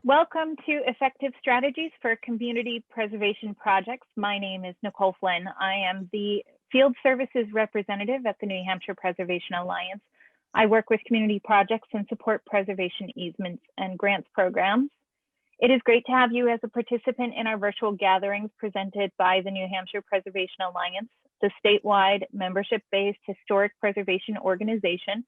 Welcome to Effective Strategies for Community Preservation Projects. My name is Nicole Flynn. I am the Field Services Representative at the New Hampshire Preservation Alliance. I work with community projects and support preservation easements and grants programs. It is great to have you as a participant in our virtual gatherings presented by the New Hampshire Preservation Alliance, the statewide membership-based historic preservation organization.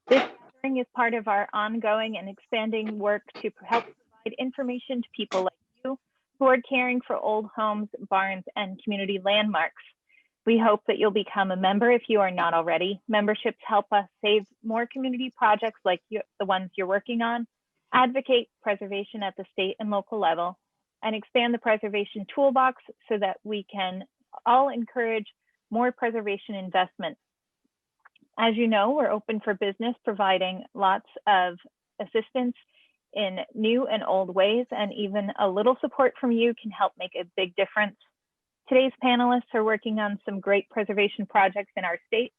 This gathering is part of our ongoing and expanding work to help provide information to people like you who are caring for old homes, barns, and community landmarks. We hope that you'll become a member if you are not already. Memberships help us save more community projects like the ones you're working on, advocate preservation at the state and local level, and expand the preservation toolbox so that we can all encourage more preservation investment. As you know, we're open for business, providing lots of assistance in new and old ways, and even a little support from you can help make a big difference. Today's panelists are working on some great preservation projects in our state.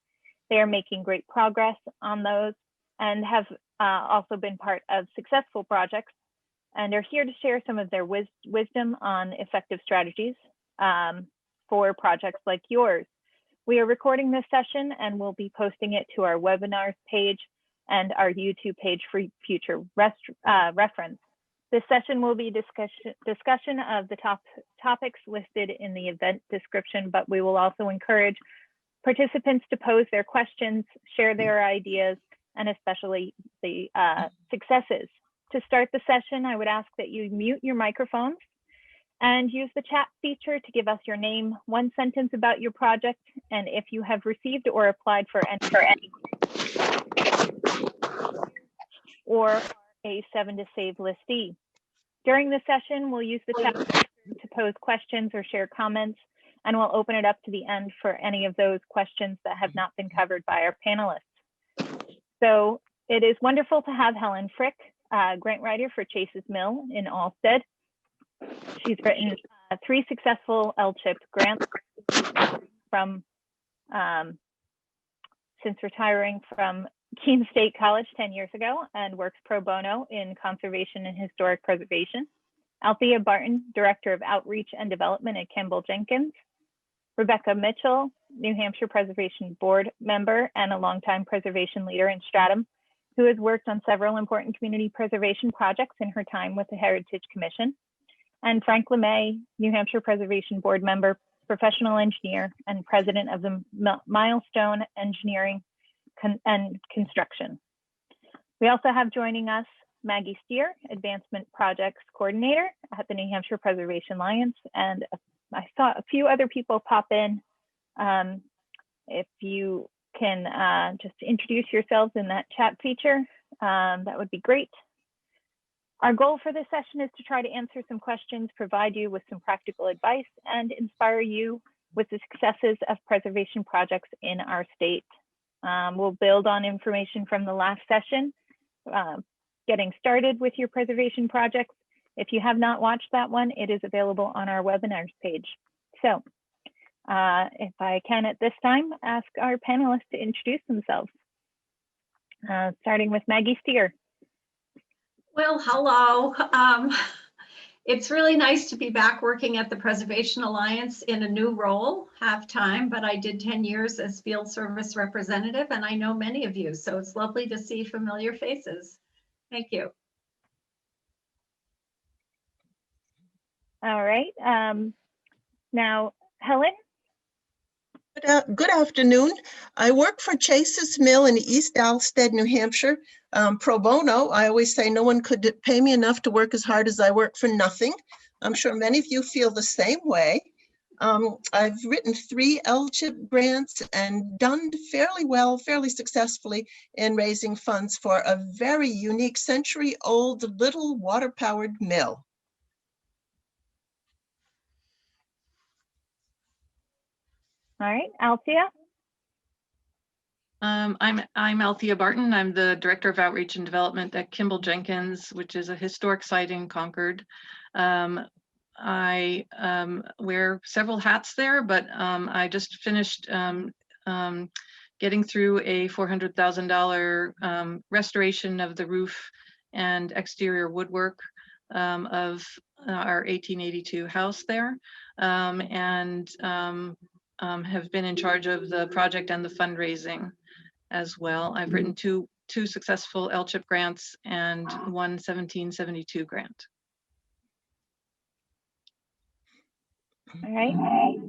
They are making great progress on those and have also been part of successful projects, and are here to share some of their wisdom on effective strategies for projects like yours. We are recording this session and we'll be posting it to our webinars page and our YouTube page for future reference. This session will be discussion of the topics listed in the event description, but we will also encourage participants to pose their questions, share their ideas, and especially the successes. To start the session, I would ask that you mute your microphones and use the chat feature to give us your name, one sentence about your project, and if you have received or applied for any or a 7 to Save listee. During the session, we'll use the chat feature to pose questions or share comments, and we'll open it up to the end for any of those questions that have not been covered by our panelists. So it is wonderful to have Helen Frink, grant writer for Chase's Mill in Alstead. She's written 3 successful LCHIP grants from since retiring from Keene State College 10 years ago, and works pro bono in conservation and historic preservation. Althea Barton, Director of Outreach and Development at Kimball Jenkins. Rebecca Mitchell, New Hampshire Preservation Board member and a longtime preservation leader in Stratham, who has worked on several important community preservation projects in her time with the Heritage Commission. And Frank Lemay, New Hampshire Preservation Board member, professional engineer, and president of the Milestone Engineering and Construction. We also have joining us Maggie Stier, Advancement Projects Coordinator at the New Hampshire Preservation Alliance, and I saw a few other people pop in. If you can just introduce yourselves in that chat feature, that would be great. Our goal for this session is to try to answer some questions, provide you with some practical advice, and inspire you with the successes of preservation projects in our state. We'll build on information from the last session, getting started with your preservation projects. If you have not watched that one, it is available on our webinars page. So if I can at this time, ask our panelists to introduce themselves, starting with Maggie Stier. Well, hello. It's really nice to be back working at the Preservation Alliance in a new role, half-time, but I did 10 years as field service representative, and I know many of you, so it's lovely to see familiar faces. Thank you. All right. Now, Helen? Good afternoon. I work for Chase's Mill in East Alstead, New Hampshire, pro bono. I always say no one could pay me enough to work as hard as I work for nothing. I'm sure many of you feel the same way. I've written 3 LCHIP grants and done fairly well, fairly successfully in raising funds for a very unique century-old little water-powered mill. All right, Althea. I'm Althea Barton. I'm the Director of Outreach and Development at Kimball Jenkins, which is a historic site in Concord. I wear several hats there, but I just finished getting through a $400,000 restoration of the roof and exterior woodwork of our 1882 house there, and have been in charge of the project and the fundraising as well. I've written two successful LCHIP grants and one 1772 grant. All right.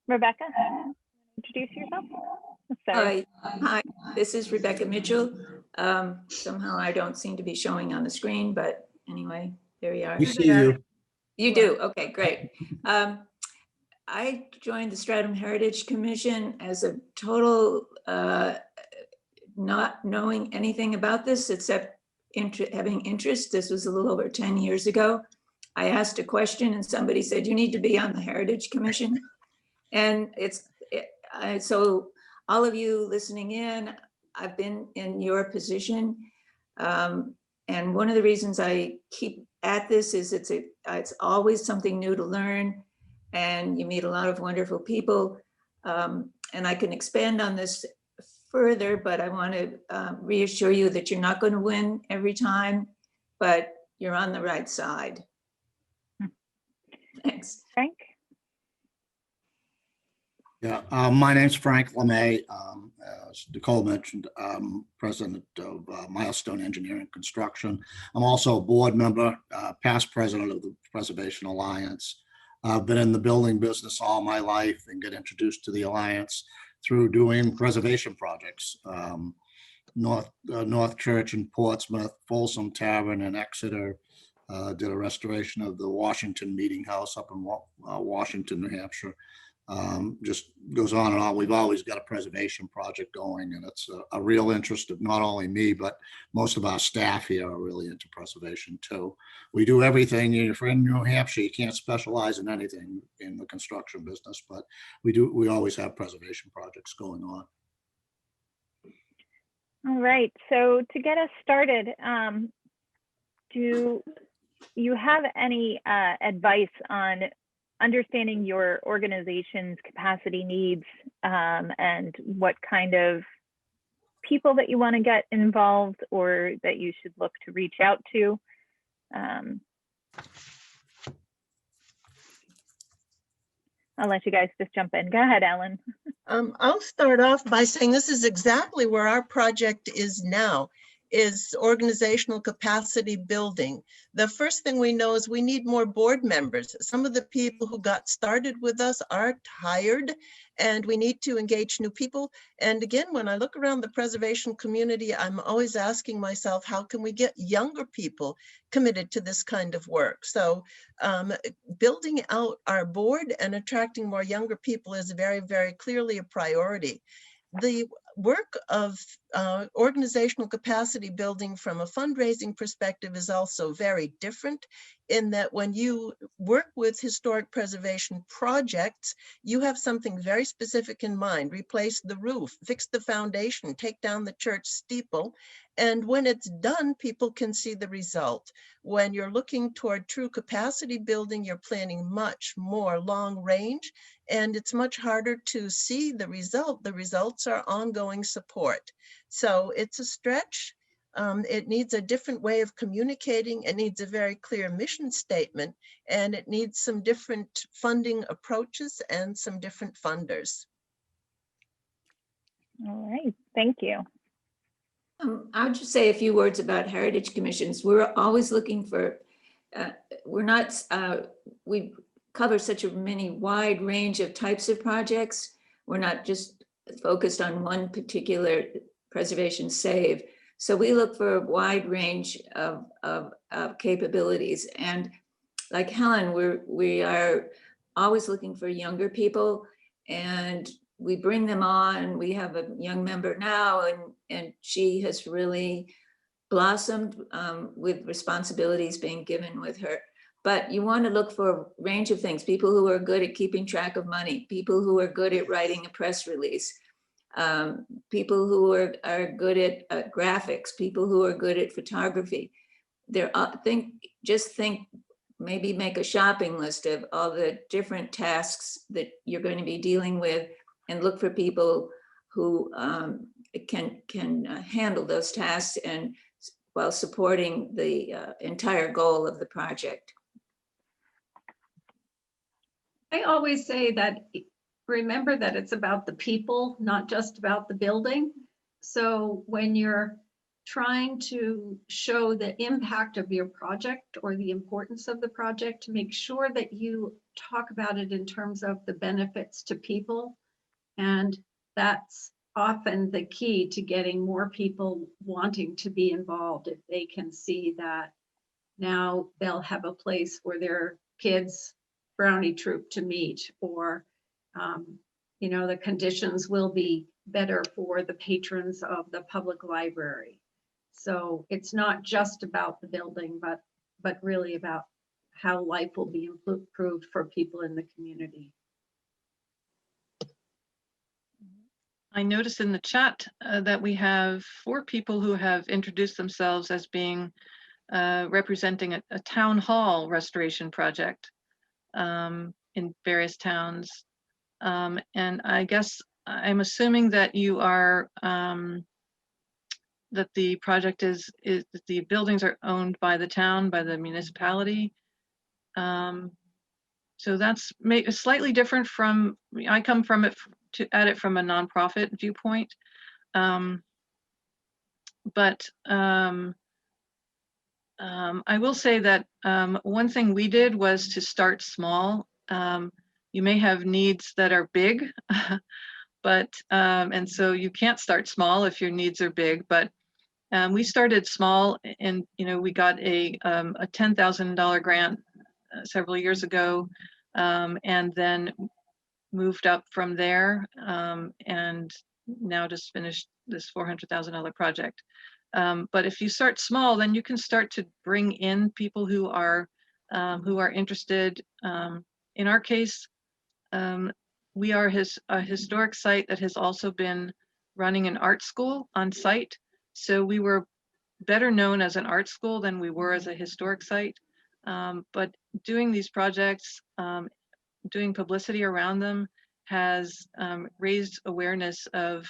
Rebecca, introduce yourself. Sorry. Hi, this is Rebecca Mitchell. Somehow I don't seem to be showing on the screen, but anyway, there you are. We see you. You do? Okay, great. I joined the Stratham Heritage Commission as a total not knowing anything about this except having interest. This was a little over 10 years ago. I asked a question and somebody said, you need to be on the Heritage Commission. And so all of you listening in, I've been in your position. And one of the reasons I keep at this is it's always something new to learn, and you meet a lot of wonderful people. And I can expand on this further, but I want to reassure you that you're not going to win every time, but you're on the right side. Thanks. Frank? Yeah, my name's Frank Lemay. As Nicole mentioned, I'm president of Milestone Engineering Construction. I'm also a board member, past president of the Preservation Alliance. I've been in the building business all my life and get introduced to the Alliance through doing preservation projects. North Church in Portsmouth, Folsom Tavern in Exeter, did a restoration of the Washington Meeting House up in Washington, New Hampshire. Just goes on and on. We've always got a preservation project going, and it's a real interest of not only me, but most of our staff here are really into preservation too. We do everything. If you're in New Hampshire, you can't specialize in anything in the construction business, but we always have preservation projects going on. All right, so to get us started, do you have any advice on understanding your organization's capacity needs and what kind of people that you want to get involved or that you should look to reach out to? I'll let you guys just jump in. Go ahead, Ellen. I'll start off by saying this is exactly where our project is now, is organizational capacity building. The first thing we know is we need more board members. Some of the people who got started with us are tired, and we need to engage new people. And again, when I look around the preservation community, I'm always asking myself, how can we get younger people committed to this kind of work? So building out our board and attracting more younger people is very, very clearly a priority. The work of organizational capacity building from a fundraising perspective is also very different, in that when you work with historic preservation projects, you have something very specific in mind: replace the roof, fix the foundation, take down the church steeple. And when it's done, people can see the result. When you're looking toward true capacity building, you're planning much more long range, and it's much harder to see the result. The results are ongoing support. So it's a stretch. It needs a different way of communicating. It needs a very clear mission statement, and it needs some different funding approaches and some different funders. All right, thank you. I'll just say a few words about heritage commissions. We're always looking for, we cover such a many wide range of types of projects. We're not just focused on one particular preservation save. So we look for a wide range of capabilities. And like Helen, we are always looking for younger people, and we bring them on. We have a young member now, and she has really blossomed with responsibilities being given with her. But you want to look for a range of things: people who are good at keeping track of money, people who are good at writing a press release, people who are good at graphics, people who are good at photography. Think, maybe make a shopping list of all the different tasks that you're going to be dealing with, and look for people who can handle those tasks and while supporting the entire goal of the project. I always say that, remember that it's about the people, not just about the building. So when you're trying to show the impact of your project or the importance of the project, make sure that you talk about it in terms of the benefits to people. And that's often the key to getting more people wanting to be involved. If they can see that now they'll have a place for their kids' brownie troop to meet, or you know, the conditions will be better for the patrons of the public library. So it's not just about the building, but really about how life will be improved for people in the community. I noticed in the chat that we have 4 people who have introduced themselves as being representing a town hall restoration project in various towns. And I guess I'm assuming that you are, that the project is that the buildings are owned by the town, by the municipality. So that's slightly different from, I come from it at it from a nonprofit viewpoint. But I will say that one thing we did was to start small. You may have needs that are big, but and so you can't start small if your needs are big. But we started small, and we got a $10,000 grant several years ago, and then moved up from there, and now just finished this $400,000 project. But if you start small, then you can start to bring in people who are interested. In our case, we are a historic site that has also been running an art school on site. So we were better known as an art school than we were as a historic site. But doing these projects, doing publicity around them has raised awareness of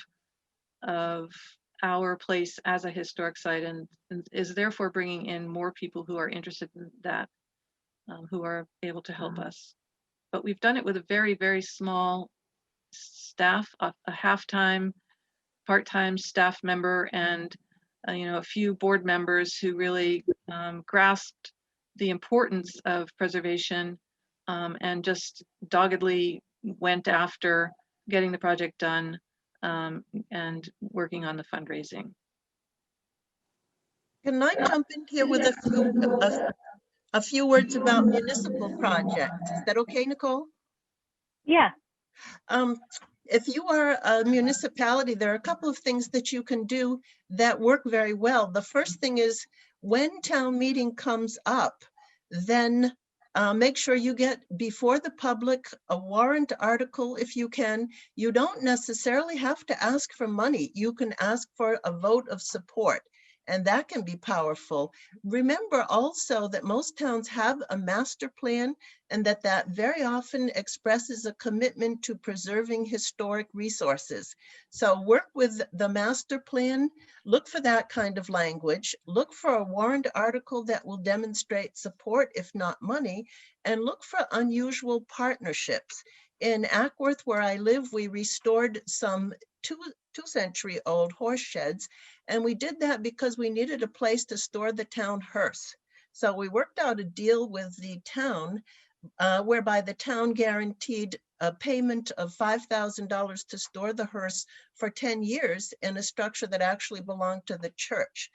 our place as a historic site, and is therefore bringing in more people who are interested in that, who are able to help us. But we've done it with a very, very small staff, a half-time, part-time staff member, and a few board members who really grasped the importance of preservation, and just doggedly went after getting the project done, and working on the fundraising. Can I jump in here with a few words about municipal projects? Is that okay, Nicole? Yeah. If you are a municipality, there are a couple of things that you can do that work very well. The first thing is, when town meeting comes up, then make sure you get before the public a warrant article if you can. You don't necessarily have to ask for money. You can ask for a vote of support, and that can be powerful. Remember also that most towns have a master plan, and that very often expresses a commitment to preserving historic resources. So work with the master plan, look for that kind of language, look for a warrant article that will demonstrate support, if not money, and look for unusual partnerships. In Ackworth, where I live, we restored some two-century-old horse sheds, and we did that because we needed a place to store the town hearse. So we worked out a deal with the town whereby the town guaranteed a payment of $5,000 to store the hearse for 10 years in a structure that actually belonged to the church.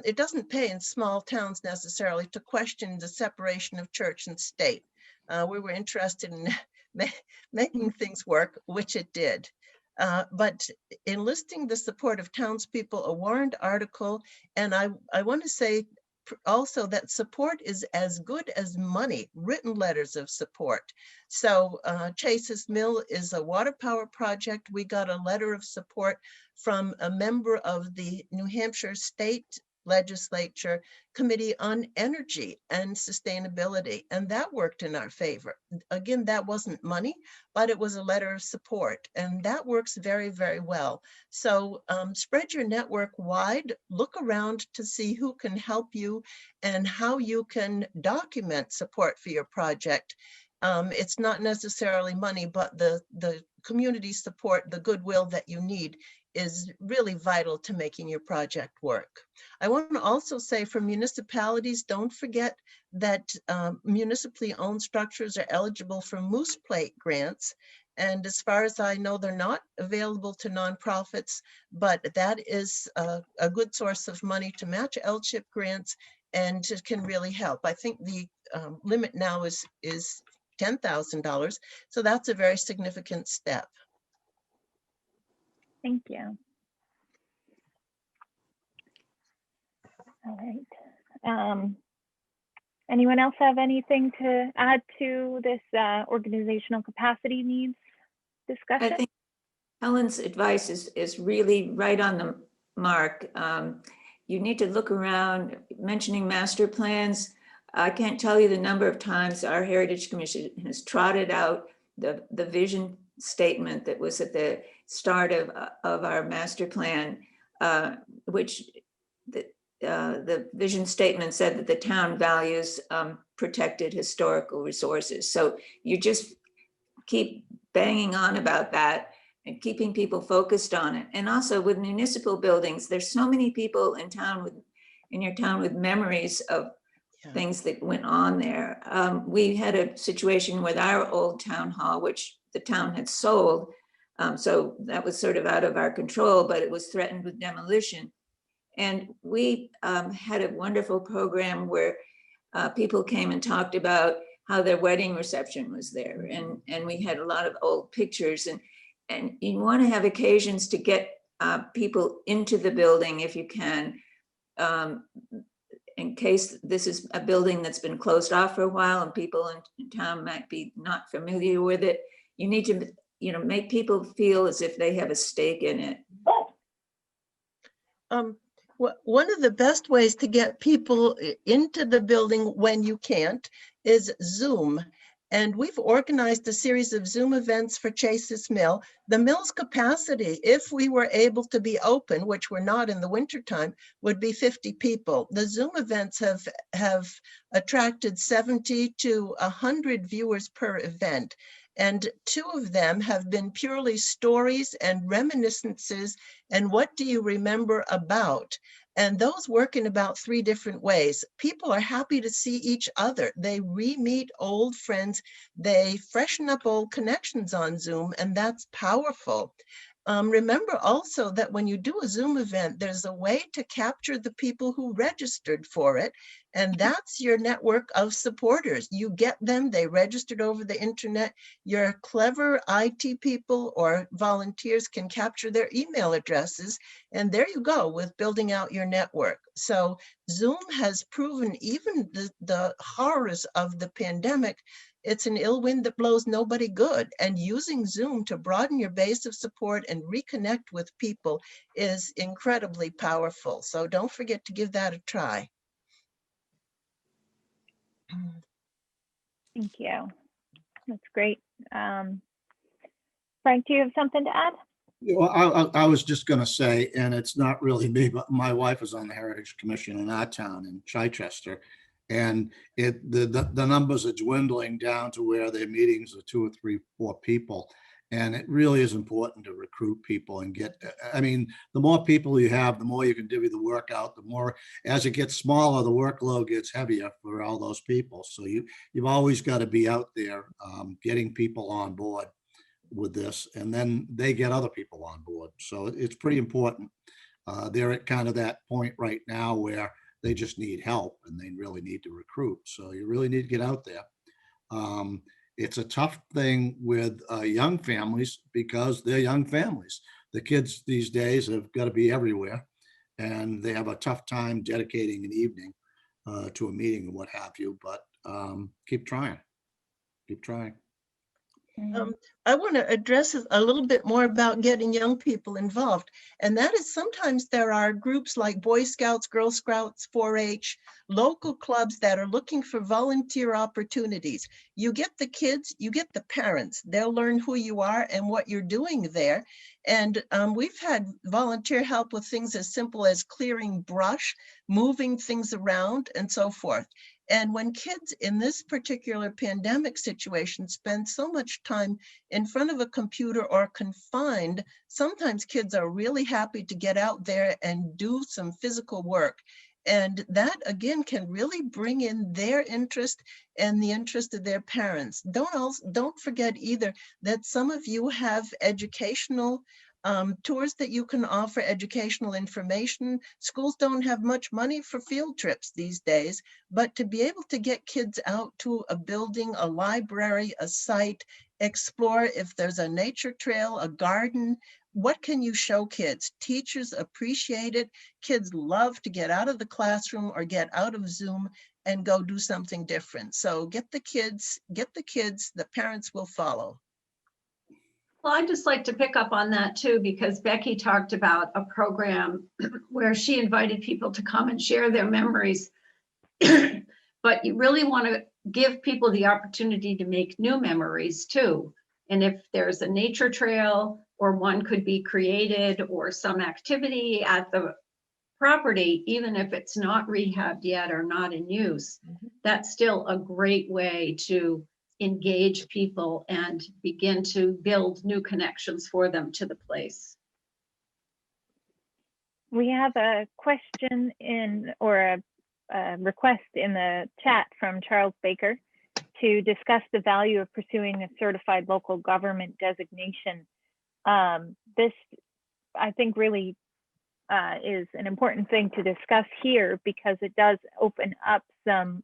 It doesn't pay in small towns necessarily to question the separation of church and state. We were interested in making things work, which it did. But enlisting the support of townspeople, a warrant article, and I want to say also that support is as good as money, written letters of support. So Chase's Mill is a water power project. We got a letter of support from a member of the New Hampshire State Legislature Committee on Energy and Sustainability, and that worked in our favor. Again, that wasn't money, but it was a letter of support, and that works very, very well. So spread your network wide, look around to see who can help you and how you can document support for your project. It's not necessarily money, but the community support, the goodwill that you need is really vital to making your project work. I want to also say for municipalities, don't forget that municipally owned structures are eligible for Moose Plate grants. And as far as I know, they're not available to nonprofits, but that is a good source of money to match LCHIP grants, and it can really help. I think the limit now is $10,000. So that's a very significant step. Thank you. All right. Anyone else have anything to add to this organizational capacity needs discussion? I think Helen's advice is really right on the mark. You need to look around, mentioning master plans. I can't tell you the number of times our Heritage Commission has trotted out the vision statement that was at the start of our master plan, which the vision statement said that the town values protected historical resources. So you just keep banging on about that and keeping people focused on it. And also with municipal buildings, there's so many people in your town with memories of things that went on there. We had a situation with our old town hall, which the town had sold. So that was sort of out of our control, but it was threatened with demolition. And we had a wonderful program where people came and talked about how their wedding reception was there. And we had a lot of old pictures, and you want to have occasions to get people into the building if you can, in case this is a building that's been closed off for a while and people in town might be not familiar with it. You need to, make people feel as if they have a stake in it. One of the best ways to get people into the building when you can't is Zoom. And we've organized a series of Zoom events for Chase's Mill. The mill's capacity, if we were able to be open, which we're not in the wintertime, would be 50 people. The Zoom events have attracted 70 to 100 viewers per event. And 2 of them have been purely stories and reminiscences and what do you remember about? And those work in about 3 different ways. People are happy to see each other. They re-meet old friends. They freshen up old connections on Zoom, and that's powerful. Remember also that when you do a Zoom event, there's a way to capture the people who registered for it. And that's your network of supporters. You get them, they registered over the internet. Your clever IT people or volunteers can capture their email addresses. And there you go with building out your network. So Zoom has proven even the horrors of the pandemic, it's an ill wind that blows nobody good. And using Zoom to broaden your base of support and reconnect with people is incredibly powerful. So don't forget to give that a try. Thank you. That's great. Frank, do you have something to add? Well, I was just going to say, and it's not really me, but my wife is on the Heritage Commission in our town in Chichester. And the numbers are dwindling down to where their meetings are 2 or 3, 4 people. And it really is important to recruit people and the more people you have, the more you can divvy the work out, the more, as it gets smaller, the workload gets heavier for all those people. So you've always got to be out there getting people on board with this, and then they get other people on board. So it's pretty important. They're at kind of that point right now where they just need help and they really need to recruit. So you really need to get out there. It's a tough thing with young families because they're young families. The kids these days have got to be everywhere, and they have a tough time dedicating an evening to a meeting and what have you, but keep trying. I want to address a little bit more about getting young people involved. And that is sometimes there are groups like Boy Scouts, Girl Scouts, 4-H, local clubs that are looking for volunteer opportunities. You get the kids, you get the parents. They'll learn who you are and what you're doing there. And we've had volunteer help with things as simple as clearing brush, moving things around, and so forth. And when kids in this particular pandemic situation spend so much time in front of a computer or confined, sometimes kids are really happy to get out there and do some physical work. And that again can really bring in their interest and the interest of their parents. Don't forget either that some of you have educational tours that you can offer, educational information. Schools don't have much money for field trips these days, but to be able to get kids out to a building, a library, a site, explore if there's a nature trail, a garden, what can you show kids? Teachers appreciate it. Kids love to get out of the classroom or get out of Zoom and go do something different. So get the kids, the parents will follow. Well, I'd just like to pick up on that too, because Becky talked about a program where she invited people to come and share their memories. But you really want to give people the opportunity to make new memories too. And if there's a nature trail or one could be created or some activity at the property, even if it's not rehabbed yet or not in use, that's still a great way to engage people and begin to build new connections for them to the place. We have a question or a request in the chat from Charles Baker to discuss the value of pursuing a certified local government designation. This, I think, really is an important thing to discuss here because it does open up some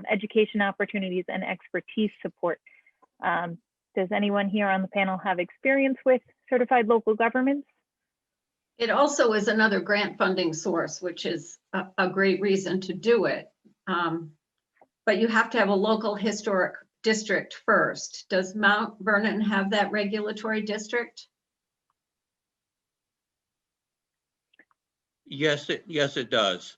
education opportunities and expertise support. Does anyone here on the panel have experience with certified local governments? It also is another grant funding source, which is a great reason to do it. But you have to have a local historic district first. Does Mount Vernon have that regulatory district? Yes, it does.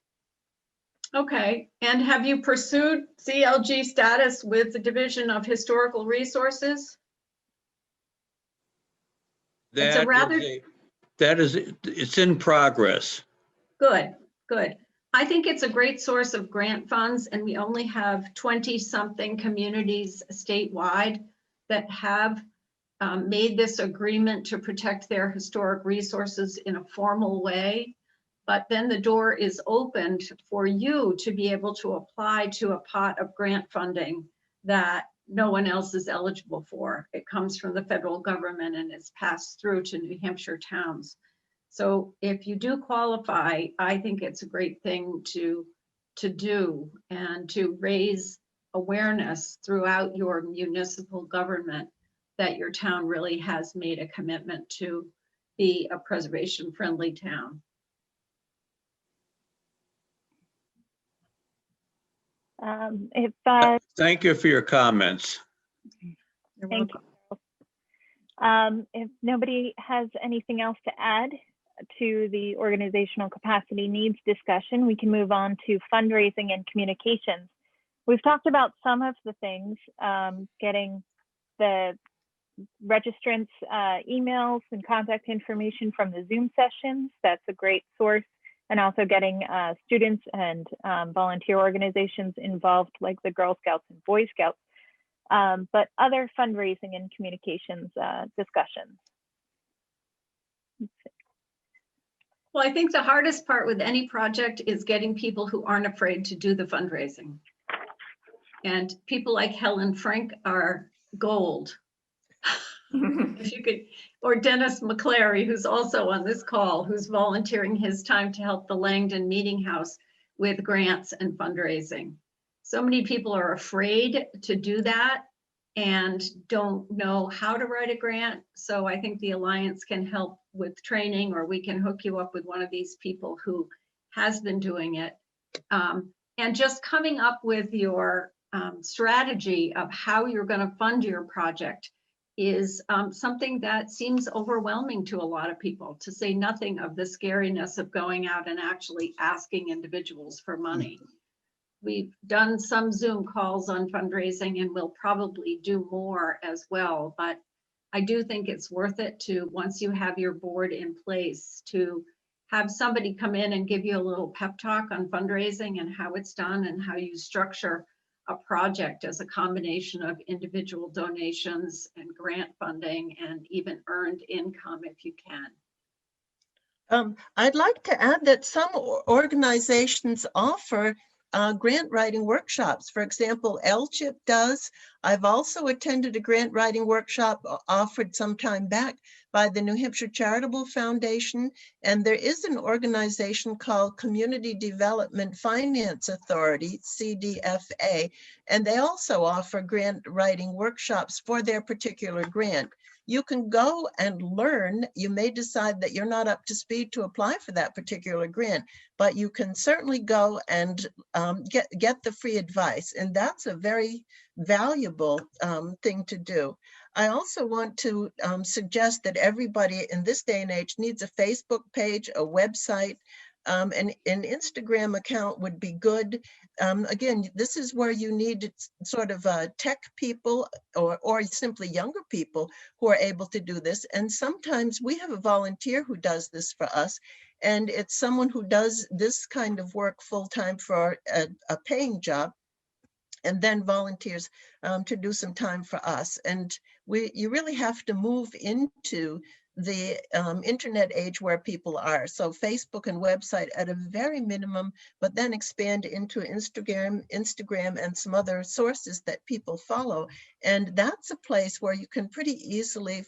Okay, and have you pursued CLG status with the Division of Historical Resources? It's in progress. Good. I think it's a great source of grant funds, and we only have 20-something communities statewide that have made this agreement to protect their historic resources in a formal way. But then the door is opened for you to be able to apply to a pot of grant funding that no one else is eligible for. It comes from the federal government and is passed through to New Hampshire towns. So if you do qualify, I think it's a great thing to do and to raise awareness throughout your municipal government that your town really has made a commitment to be a preservation-friendly town. Thank you for your comments. Thank you. If nobody has anything else to add to the organizational capacity needs discussion, we can move on to fundraising and communications. We've talked about some of the things, getting the registrants' emails and contact information from the Zoom sessions. That's a great source. And also getting students and volunteer organizations involved, like the Girl Scouts and Boy Scouts, but other fundraising and communications discussions. Well, I think the hardest part with any project is getting people who aren't afraid to do the fundraising. And people like Helen Frink are gold. If you could, or Dennis McClary, who's also on this call, who's volunteering his time to help the Langdon Meeting House with grants and fundraising. So many people are afraid to do that and don't know how to write a grant. So I think the Alliance can help with training, or we can hook you up with one of these people who has been doing it. And just coming up with your strategy of how you're going to fund your project is something that seems overwhelming to a lot of people, to say nothing of the scariness of going out and actually asking individuals for money. We've done some Zoom calls on fundraising and we'll probably do more as well, but I do think it's worth it to, once you have your board in place, to have somebody come in and give you a little pep talk on fundraising and how it's done and how you structure a project as a combination of individual donations and grant funding and even earned income if you can. I'd like to add that some organizations offer grant writing workshops. For example, LCHIP does. I've also attended a grant writing workshop offered some time back by the New Hampshire Charitable Foundation. And there is an organization called Community Development Finance Authority, CDFA, and they also offer grant writing workshops for their particular grant. You can go and learn. You may decide that you're not up to speed to apply for that particular grant, but you can certainly go and get the free advice. And that's a very valuable thing to do. I also want to suggest that everybody in this day and age needs a Facebook page, a website, an Instagram account would be good. Again, this is where you need sort of tech people or simply younger people who are able to do this. And sometimes we have a volunteer who does this for us. And it's someone who does this kind of work full-time for a paying job and then volunteers to do some time for us. And you really have to move into the internet age where people are. So Facebook and website at a very minimum, but then expand into Instagram and some other sources that people follow. And that's a place where you can pretty easily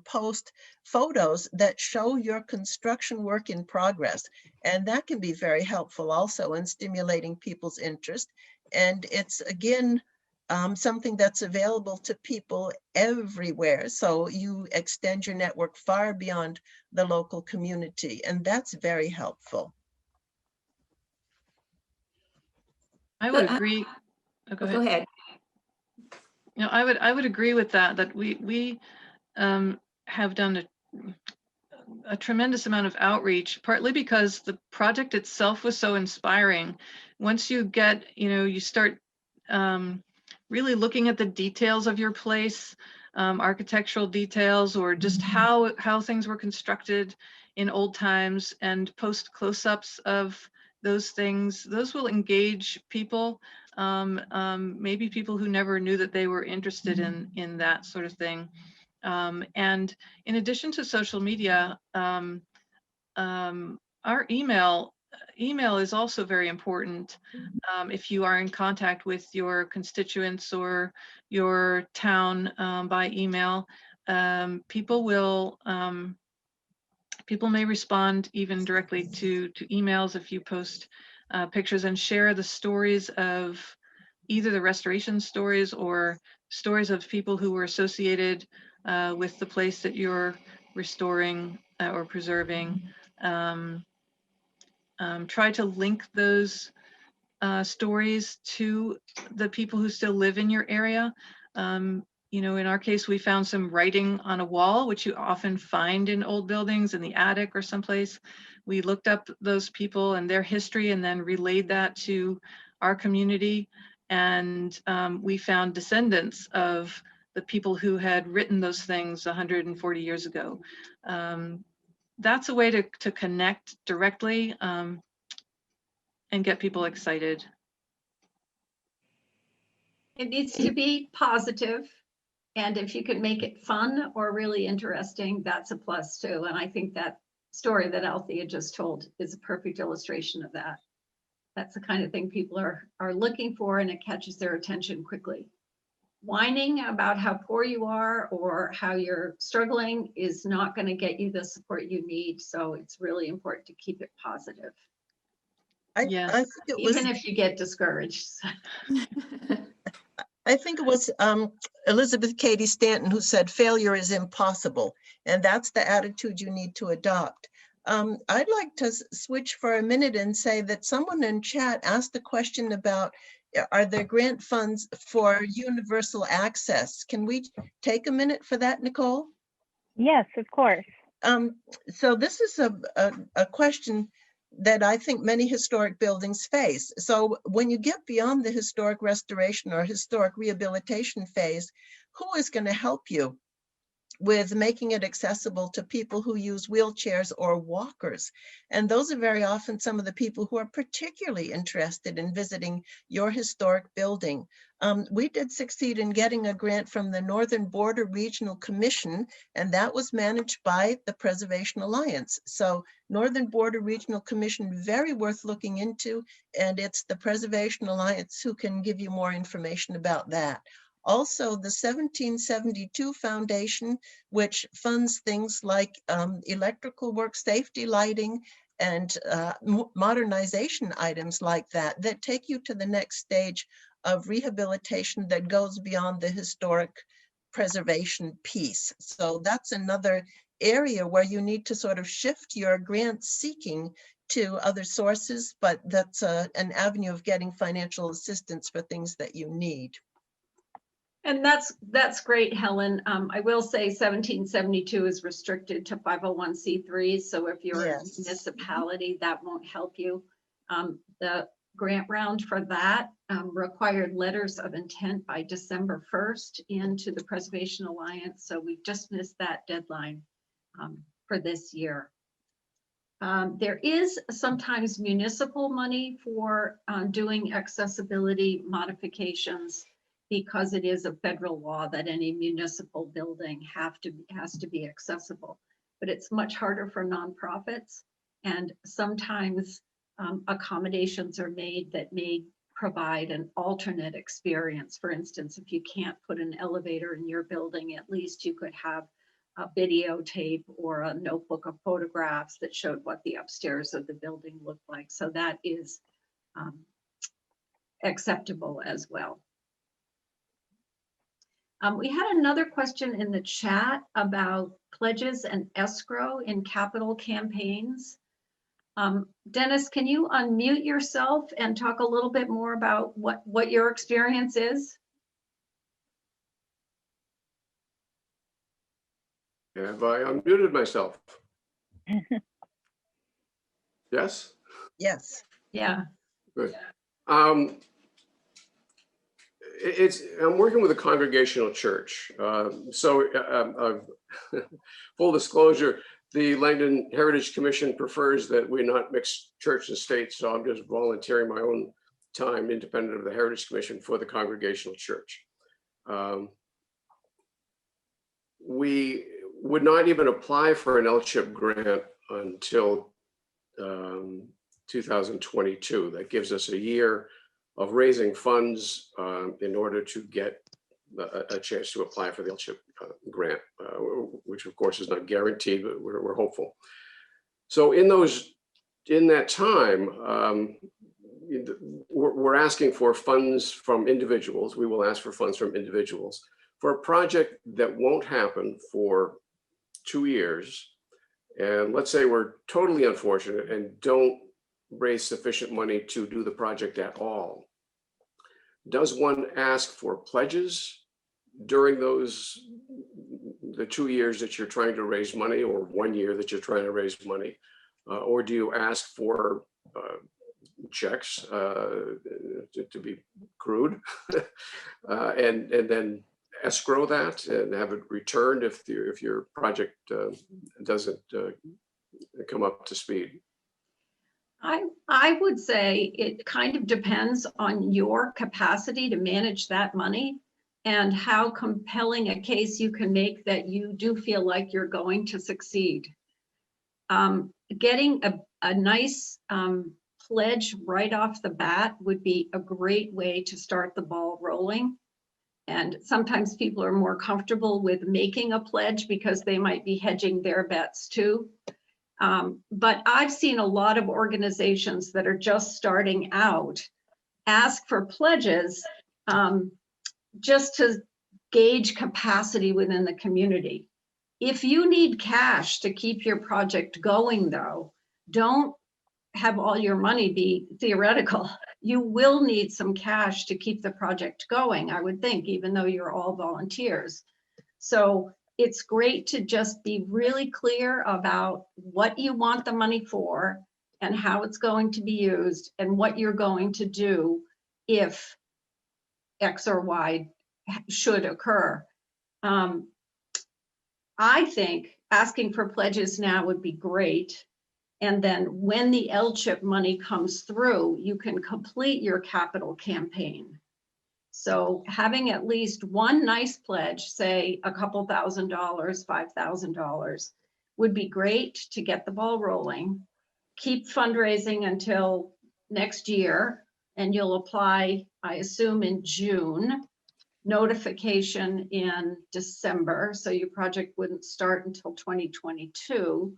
post photos that show your construction work in progress. And that can be very helpful also in stimulating people's interest. And it's, again, something that's available to people everywhere. So you extend your network far beyond the local community, and that's very helpful. I would agree. Go ahead. You know, I would agree with that we have done a tremendous amount of outreach, partly because the project itself was so inspiring. Once you get, you start really looking at the details of your place, architectural details, or just how things were constructed in old times, and post close-ups of those things. Those will engage people, maybe people who never knew that they were interested in that sort of thing. And in addition to social media, our email is also very important. If you are in contact with your constituents or your town by email, people may respond even directly to emails if you post pictures and share the stories of either the restoration stories or stories of people who were associated with the place that you're restoring or preserving. Try to link those stories to the people who still live in your area. In our case, we found some writing on a wall, which you often find in old buildings in the attic or someplace. We looked up those people and their history and then relayed that to our community. And we found descendants of the people who had written those things 140 years ago. That's a way to connect directly and get people excited. It needs to be positive, and if you can make it fun or really interesting, that's a plus too. And I think that story that Althea just told is a perfect illustration of that. That's the kind of thing people are looking for, and it catches their attention quickly. Whining about how poor you are or how you're struggling is not going to get you the support you need. So it's really important to keep it positive. Yes. I think it was, even if you get discouraged. I think it was Elizabeth Cady Stanton who said failure is impossible. And that's the attitude you need to adopt. I'd like to switch for a minute and say that someone in chat asked a question about are there grant funds for universal access? Can we take a minute for that, Nicole? Yes, of course. So this is a question that I think many historic buildings face. So when you get beyond the historic restoration or historic rehabilitation phase, who is going to help you with making it accessible to people who use wheelchairs or walkers? And those are very often some of the people who are particularly interested in visiting your historic building. We did succeed in getting a grant from the Northern Border Regional Commission, and that was managed by the Preservation Alliance. So Northern Border Regional Commission, very worth looking into, and it's the Preservation Alliance who can give you more information about that. Also, the 1772 Foundation, which funds things like electrical work, safety lighting, and modernization items like that, that take you to the next stage of rehabilitation that goes beyond the historic preservation piece. So that's another area where you need to sort of shift your grant seeking to other sources, but that's an avenue of getting financial assistance for things that you need. And that's great, Helen. I will say 1772 is restricted to 501c3s. So if you're a municipality, that won't help you. The grant round for that required letters of intent by December 1st into the Preservation Alliance. So we've just missed that deadline for this year. There is sometimes municipal money for doing accessibility modifications, because it is a federal law that any municipal building has to be accessible. But it's much harder for nonprofits, and sometimes accommodations are made that may provide an alternate experience. For instance, if you can't put an elevator in your building, at least you could have a videotape or a notebook of photographs that showed what the upstairs of the building looked like. So that is acceptable as well. We had another question in the chat about pledges and escrow in capital campaigns. Dennis, can you unmute yourself and talk a little bit more about what your experience is? Have I unmuted myself? Yes? Yes. Yeah. Good. I'm working with a congregational church. Full disclosure, the Langdon Heritage Commission prefers that we not mix church and state, so I'm just volunteering my own time independent of the Heritage Commission for the congregational church. We would not even apply for an LCHIP grant until 2022. That gives us a year of raising funds in order to get a chance to apply for the LCHIP grant, which of course is not guaranteed, but we're hopeful. So in that time, we're asking for funds from individuals. We will ask for funds from individuals for a project that won't happen for 2 years. And let's say we're totally unfortunate and don't raise sufficient money to do the project at all. Does one ask for pledges during the 2 years that you're trying to raise money, or 1 year that you're trying to raise money? Or do you ask for checks, to be crude, and then escrow that and have it returned if your project doesn't come up to speed? I would say it kind of depends on your capacity to manage that money and how compelling a case you can make that you do feel like you're going to succeed. Getting a nice pledge right off the bat would be a great way to start the ball rolling. And sometimes people are more comfortable with making a pledge because they might be hedging their bets too. But I've seen a lot of organizations that are just starting out ask for pledges just to gauge capacity within the community. If you need cash to keep your project going though, don't have all your money be theoretical. You will need some cash to keep the project going, I would think, even though you're all volunteers. So it's great to just be really clear about what you want the money for and how it's going to be used and what you're going to do if X or Y should occur. I think asking for pledges now would be great. And then when the LCHIP money comes through, you can complete your capital campaign. So having at least one nice pledge, say a couple $1,000, $5,000, would be great to get the ball rolling. Keep fundraising until next year, and you'll apply, I assume, in June. Notification in December, so your project wouldn't start until 2022.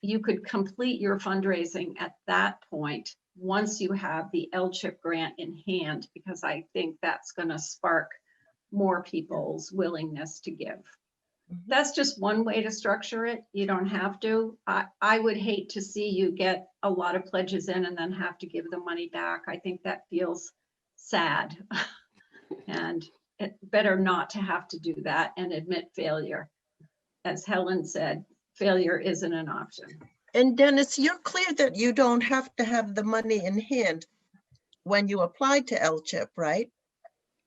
You could complete your fundraising at that point once you have the LCHIP grant in hand, because I think that's going to spark more people's willingness to give. That's just one way to structure it. You don't have to. I would hate to see you get a lot of pledges in and then have to give the money back. I think that feels sad. And it better not to have to do that and admit failure. As Helen said, failure isn't an option. And Dennis, you're clear that you don't have to have the money in hand when you apply to LCHIP, right?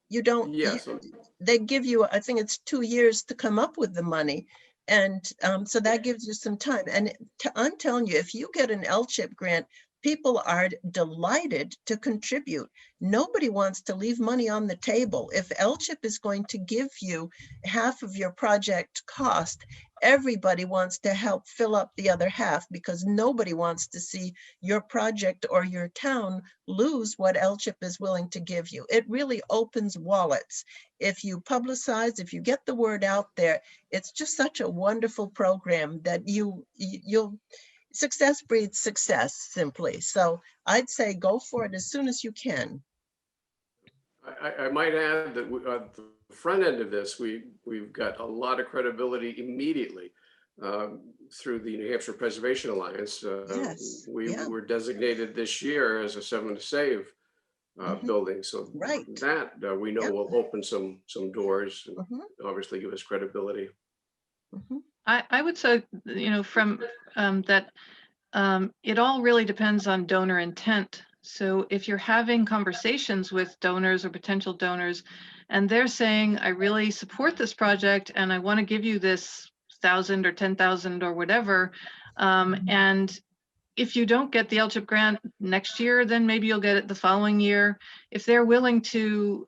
You don't, Yes. they give you, I think it's 2 years to come up with the money. And so that gives you some time. And I'm telling you, if you get an LCHIP grant, people are delighted to contribute. Nobody wants to leave money on the table. If LCHIP is going to give you half of your project cost, everybody wants to help fill up the other half, because nobody wants to see your project or your town lose what LCHIP is willing to give you. It really opens wallets. If you publicize, if you get the word out there, it's just such a wonderful program that you'll success breeds success, simply. So I'd say go for it as soon as you can. I might add that at the front end of this, we've got a lot of credibility immediately through the New Hampshire Preservation Alliance. Yes, We yeah. were designated this year as a 7 to Save building. So Right. that we know Yep. will open some doors and Mhm. obviously give us credibility. Mhm. I would say, from that, it all really depends on donor intent. So if you're having conversations with donors or potential donors, and they're saying, I really support this project and I want to give you this 1,000 or 10,000 or whatever, and if you don't get the LCHIP grant next year, then maybe you'll get it the following year. If they're willing to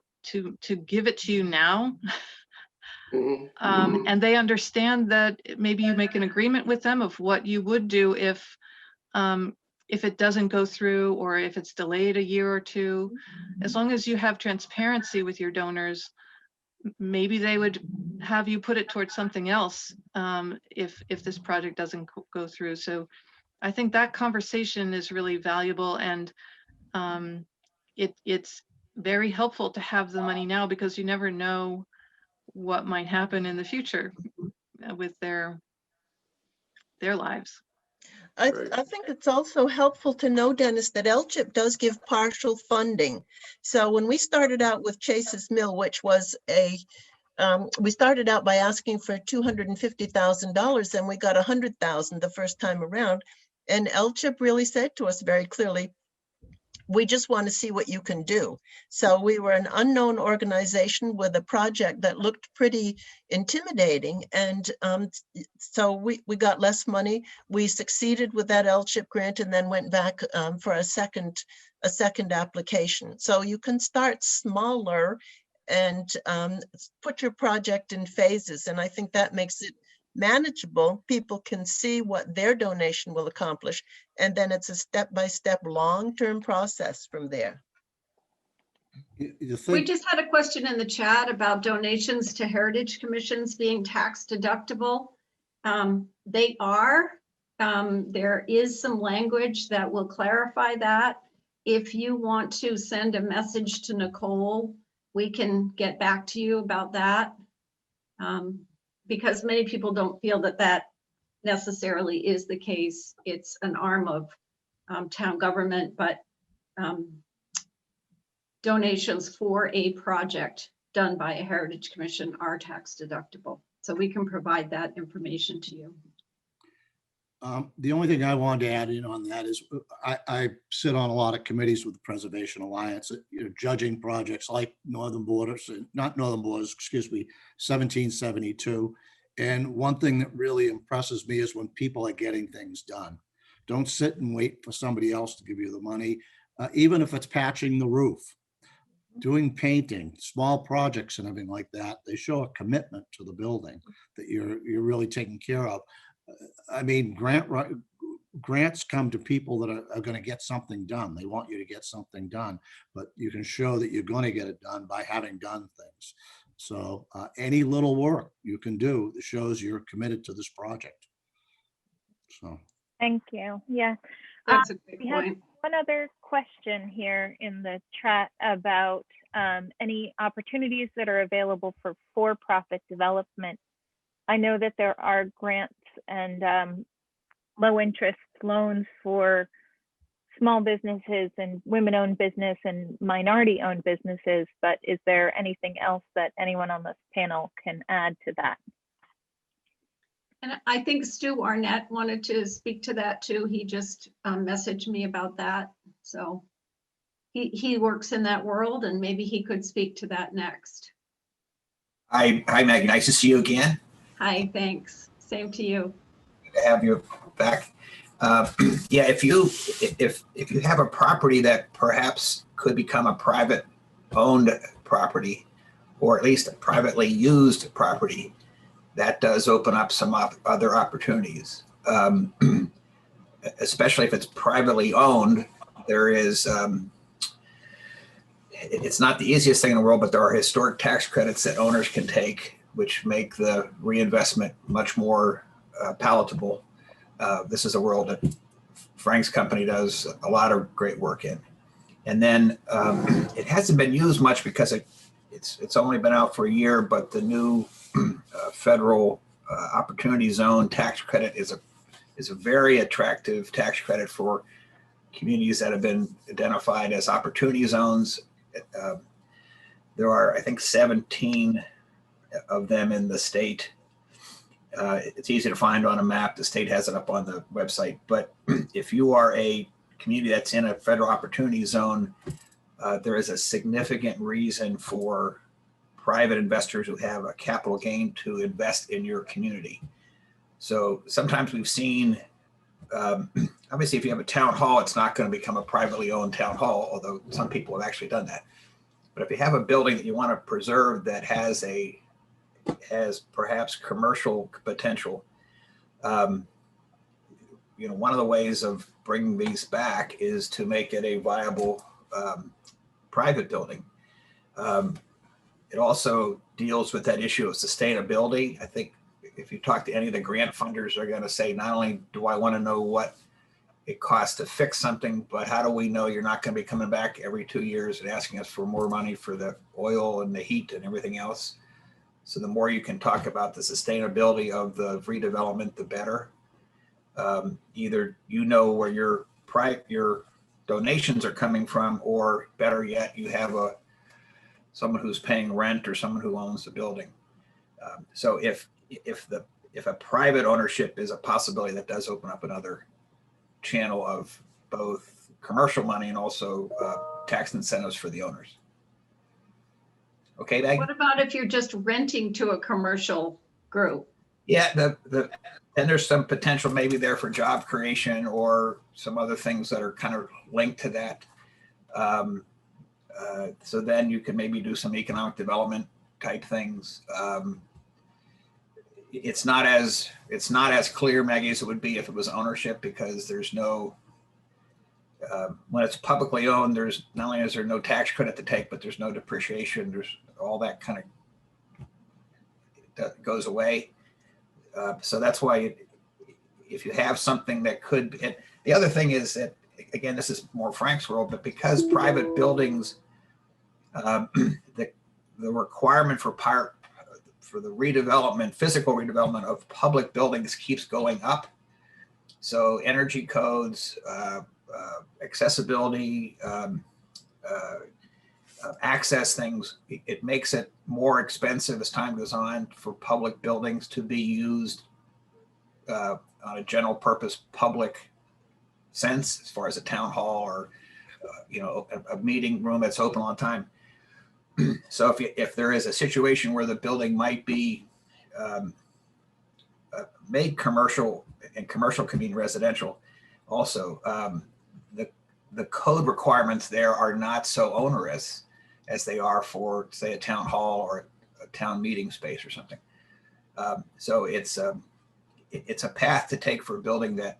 give it to you now, and they understand that maybe you make an agreement with them of what you would do if it doesn't go through or if it's delayed a year or two. As long as you have transparency with your donors, maybe they would have you put it towards something else if this project doesn't go through. So I think that conversation is really valuable, and it's very helpful to have the money now, because you never know what might happen in the future with their lives. I Right. think it's also helpful to know, Dennis, that LCHIP does give partial funding. So when we started out with Chase's Mill, which was we started out by asking for $250,000, and we got $100,000 the first time around. And LCHIP really said to us very clearly, we just want to see what you can do. So we were an unknown organization with a project that looked pretty intimidating. And so we got less money. We succeeded with that LCHIP grant and then went back for a second application. So you can start smaller and put your project in phases. And I think that makes it manageable. People can see what their donation will accomplish, and then it's a step-by-step long-term process from there. You We think, just had a question in the chat about donations to heritage commissions being tax deductible. They are. There is some language that will clarify that. If you want to send a message to Nicole, we can get back to you about that. Because many people don't feel that that necessarily is the case. It's an arm of town government, but donations for a project done by a Heritage Commission are tax deductible. So we can provide that information to you. The only thing I wanted to add in on that is I sit on a lot of committees with the Preservation Alliance, judging projects like Northern Borders, not Northern Borders, excuse me, 1772. And one thing that really impresses me is when people are getting things done. Don't sit and wait for somebody else to give you the money, even if it's patching the roof, doing painting, small projects and everything like that. They show a commitment to the building that you're really taking care of. I mean, grants come to people that are going to get something done. They want you to get something done, but you can show that you're going to get it done by having done things. So any little work you can do that shows you're committed to this project. So. Thank you. Yeah. That's a great We have point. one other question here in the chat about any opportunities that are available for for-profit development. I know that there are grants and low interest loans for small businesses and women-owned business and minority-owned businesses, but is there anything else that anyone on this panel can add to that? And I think Stu Arnett wanted to speak to that too. He just messaged me about that. So he works in that world and maybe he could speak to that next. Hi, Maggie. Nice to see you again. Hi, thanks. Same to you. Good to have you back. Yeah, if you have a property that perhaps could become a private owned property, or at least a privately used property, that does open up some other opportunities. Especially if it's privately owned, there is, it's not the easiest thing in the world, but there are historic tax credits that owners can take, which make the reinvestment much more palatable. This is a world that Frank's company does a lot of great work in. And then it hasn't been used much because it's only been out for a year, but the new federal opportunity zone tax credit is a very attractive tax credit for communities that have been identified as opportunity zones. There are, I think, 17 of them in the state. It's easy to find on a map. The state has it up on the website. But if you are a community that's in a federal opportunity zone, there is a significant reason for private investors who have a capital gain to invest in your community. So sometimes we've seen, obviously, if you have a town hall, it's not going to become a privately owned town hall, although some people have actually done that. But if you have a building that you want to preserve that has perhaps commercial potential, one of the ways of bringing these back is to make it a viable private building. It also deals with that issue of sustainability. I think if you talk to any of the grant funders, they're going to say, not only do I want to know what it costs to fix something, but how do we know you're not going to be coming back every 2 years and asking us for more money for the oil and the heat and everything else? So the more you can talk about the sustainability of the redevelopment, the better. Either where your donations are coming from, or better yet, you have someone who's paying rent or someone who owns the building. So if a private ownership is a possibility, that does open up another channel of both commercial money and also tax incentives for the owners. Okay, Maggie? What about if you're just renting to a commercial group? Yeah, then there's some potential maybe there for job creation or some other things that are kind of linked to that. So then you can maybe do some economic development type things. It's not as clear, Maggie, as it would be if it was ownership, because there's no, when it's publicly owned, there's not only is there no tax credit to take, but there's no depreciation. There's all that kind of that goes away. So that's why if you have something that could, the other thing is that, again, this is more Frank's world, but because private buildings, the requirement for the redevelopment, physical redevelopment of public buildings keeps going up. So energy codes, accessibility, access things. It makes it more expensive as time goes on for public buildings to be used on a general purpose public sense, as far as a town hall or a meeting room that's open all the time. So if there is a situation where the building might be made commercial, and commercial can mean residential also, the code requirements there are not so onerous as they are for, say, a town hall or a town meeting space or something. So it's a path to take for a building that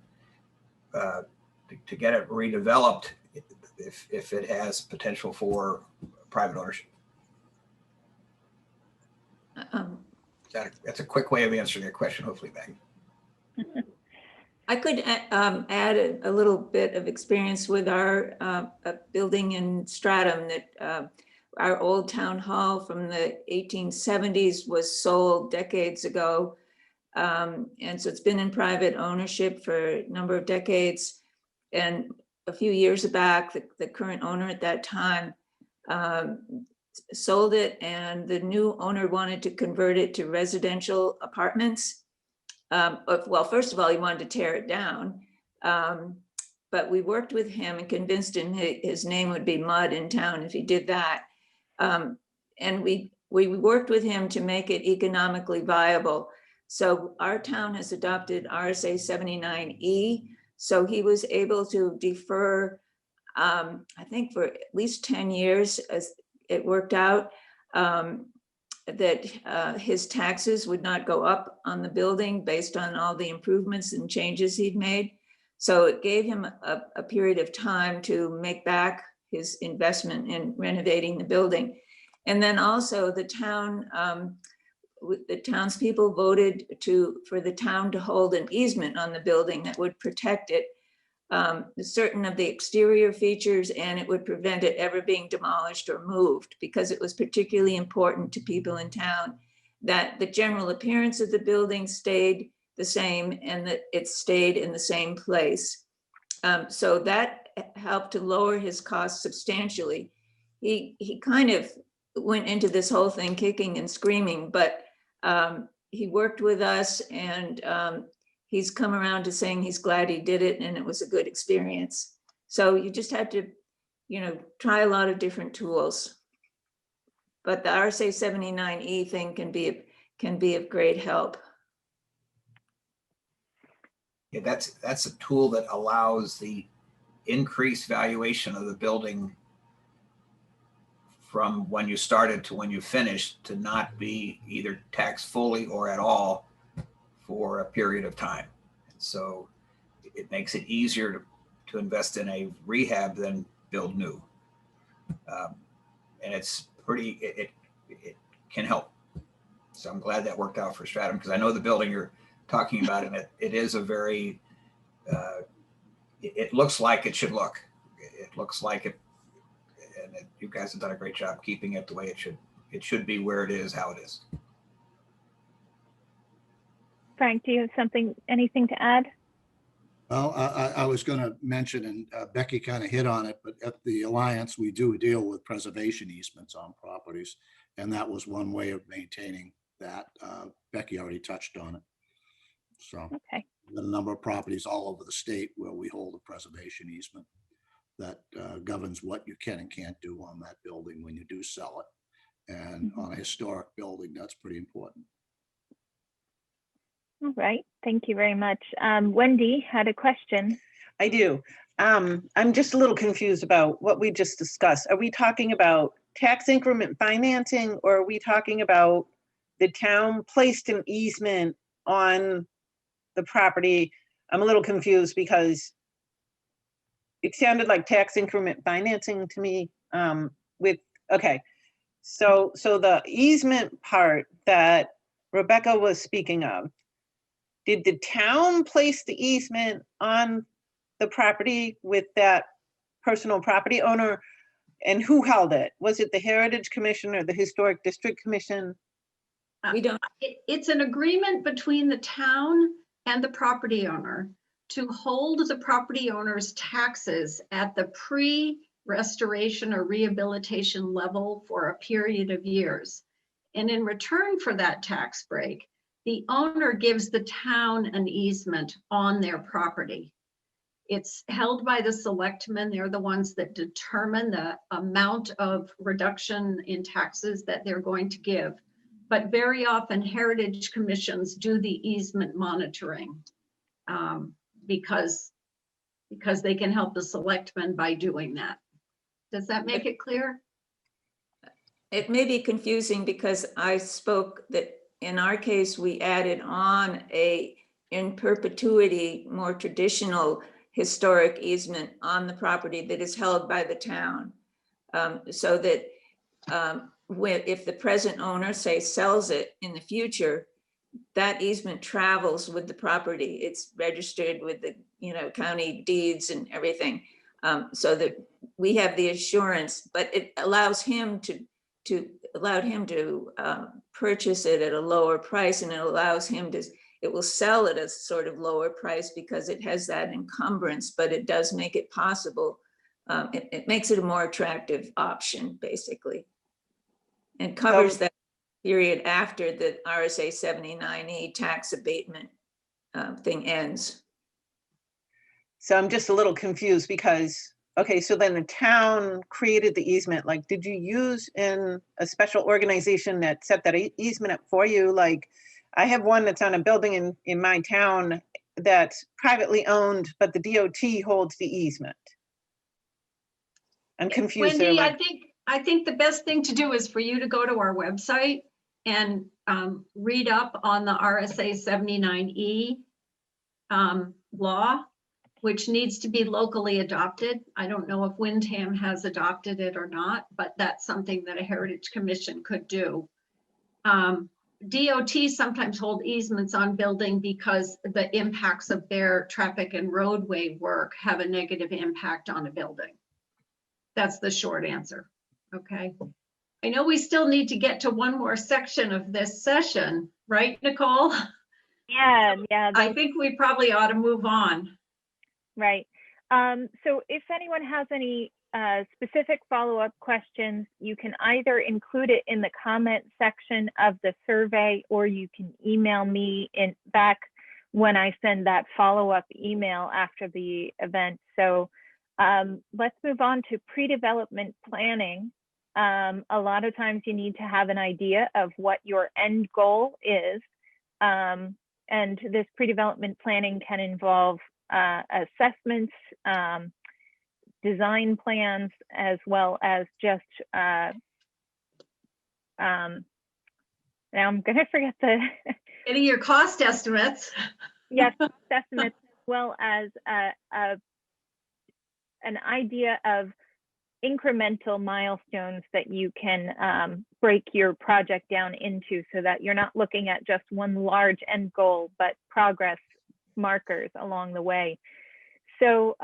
to get it redeveloped if it has potential for private ownership. That's a quick way of answering your question, hopefully, Maggie. I could add a little bit of experience with our building in Stratham that our old town hall from the 1870s was sold decades ago. And so it's been in private ownership for a number of decades. And a few years back, the current owner at that time sold it, and the new owner wanted to convert it to residential apartments. Well, first of all, he wanted to tear it down. But we worked with him and convinced him his name would be mud in town if he did that. And we worked with him to make it economically viable. So our town has adopted RSA 79E. So he was able to defer, I think for at least 10 years as it worked out, that his taxes would not go up on the building based on all the improvements and changes he'd made. So it gave him a period of time to make back his investment in renovating the building. And then also the townspeople voted for the town to hold an easement on the building that would protect it, certain of the exterior features, and it would prevent it ever being demolished or moved, because it was particularly important to people in town that the general appearance of the building stayed the same and that it stayed in the same place. So that helped to lower his costs substantially. He kind of went into this whole thing kicking and screaming, but he worked with us, and he's come around to saying he's glad he did it and it was a good experience. So you just have to, try a lot of different tools. But the RSA 79E thing can be of great help. Yeah, that's a tool that allows the increased valuation of the building from when you started to when you finished to not be either taxed fully or at all for a period of time. So it makes it easier to invest in a rehab than build new. And it's it can help. So I'm glad that worked out for Stratham, because I know the building you're talking about, and it is a very, it looks like it should look. It looks like it, and you guys have done a great job keeping it the way it should. It should be where it is, how it is. Frank, do you have anything to add? Well, I was going to mention, and Becky kind of hit on it, but at the Alliance, we do deal with preservation easements on properties, and that was one way of maintaining that. Becky already touched on it. So Okay. there's a number of properties all over the state where we hold a preservation easement that governs what you can and can't do on that building when you do sell it. And on a historic building, that's pretty important. All right, thank you very much. Wendy had a question. I do. I'm just a little confused about what we just discussed. Are we talking about tax increment financing, or are we talking about the town placed an easement on the property? I'm a little confused because it sounded like tax increment financing to me. Okay, so the easement part that Rebecca was speaking of, did the town place the easement on the property with that personal property owner, and who held it? Was it the Heritage Commission or the Historic District Commission? We don't. It's an agreement between the town and the property owner. to hold the property owner's taxes at the pre-restoration or rehabilitation level for a period of years. And in return for that tax break, the owner gives the town an easement on their property. It's held by the selectmen. They're the ones that determine the amount of reduction in taxes that they're going to give. But very often heritage commissions do the easement monitoring because they can help the selectmen by doing that. Does that make it clear? It may be confusing because I spoke that in our case, we added on a in perpetuity, more traditional historic easement on the property that is held by the town. So that if the present owner, say, sells it in the future, that easement travels with the property. It's registered with the county deeds and everything, so that we have the assurance. But it allows him to purchase it at a lower price, and it allows him to. It will sell at a sort of lower price because it has that encumbrance, but it does make it possible. It makes it a more attractive option, basically, and covers that period after the RSA 79E tax abatement thing ends. So I'm just a little confused because, okay, so then the town created the easement. Like, did you use in a special organization that set that easement up for you? Like, I have one that's on a building in my town that's privately owned, but the DOT holds the easement. I'm confused. Wendy, I think the best thing to do is for you to go to our website and read up on the RSA 79E law, which needs to be locally adopted. I don't know if Windham has adopted it or not, but that's something that a Heritage Commission could do. DOT sometimes hold easements on building because the impacts of their traffic and roadway work have a negative impact on a building. That's the short answer, okay? I know we still need to get to one more section of this session, right, Nicole? Yeah. I think we probably ought to move on. Right. So if anyone has any specific follow-up questions, you can either include it in the comment section of the survey, or you can email me back when I send that follow-up email after the event. So let's move on to pre-development planning. A lot of times you need to have an idea of what your end goal is. And this pre-development planning can involve assessments, design plans, as well as just, now I'm gonna forget the. Getting your cost estimates. Yes, estimates, as well as an idea of incremental milestones that you can break your project down into, so that you're not looking at just one large end goal, but progress markers along the way. So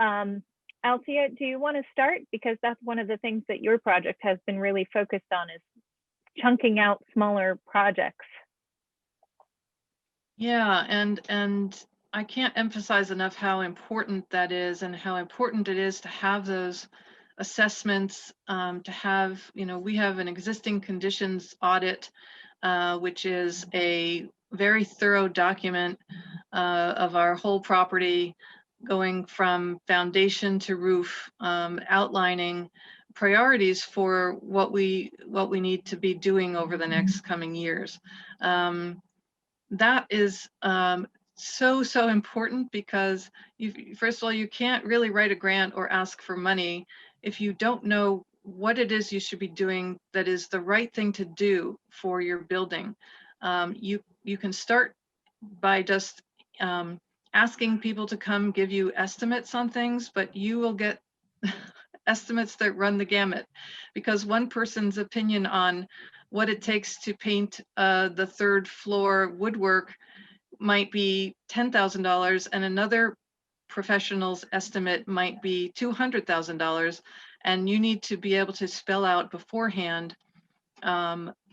Althea, do you want to start? Because that's one of the things that your project has been really focused on, is chunking out smaller projects. Yeah, and I can't emphasize enough how important that is, and how important it is to have those assessments, to have, we have an existing conditions audit, which is a very thorough document of our whole property, going from foundation to roof, outlining priorities for what we need to be doing over the next coming years. That is so important, because first of all, you can't really write a grant or ask for money if you don't know what it is you should be doing that is the right thing to do for your building. You can start by just asking people to come give you estimates on things, but you will get estimates that run the gamut, because one person's opinion on what it takes to paint the third floor woodwork might be $10,000, and another professional's estimate might be $200,000. And you need to be able to spell out beforehand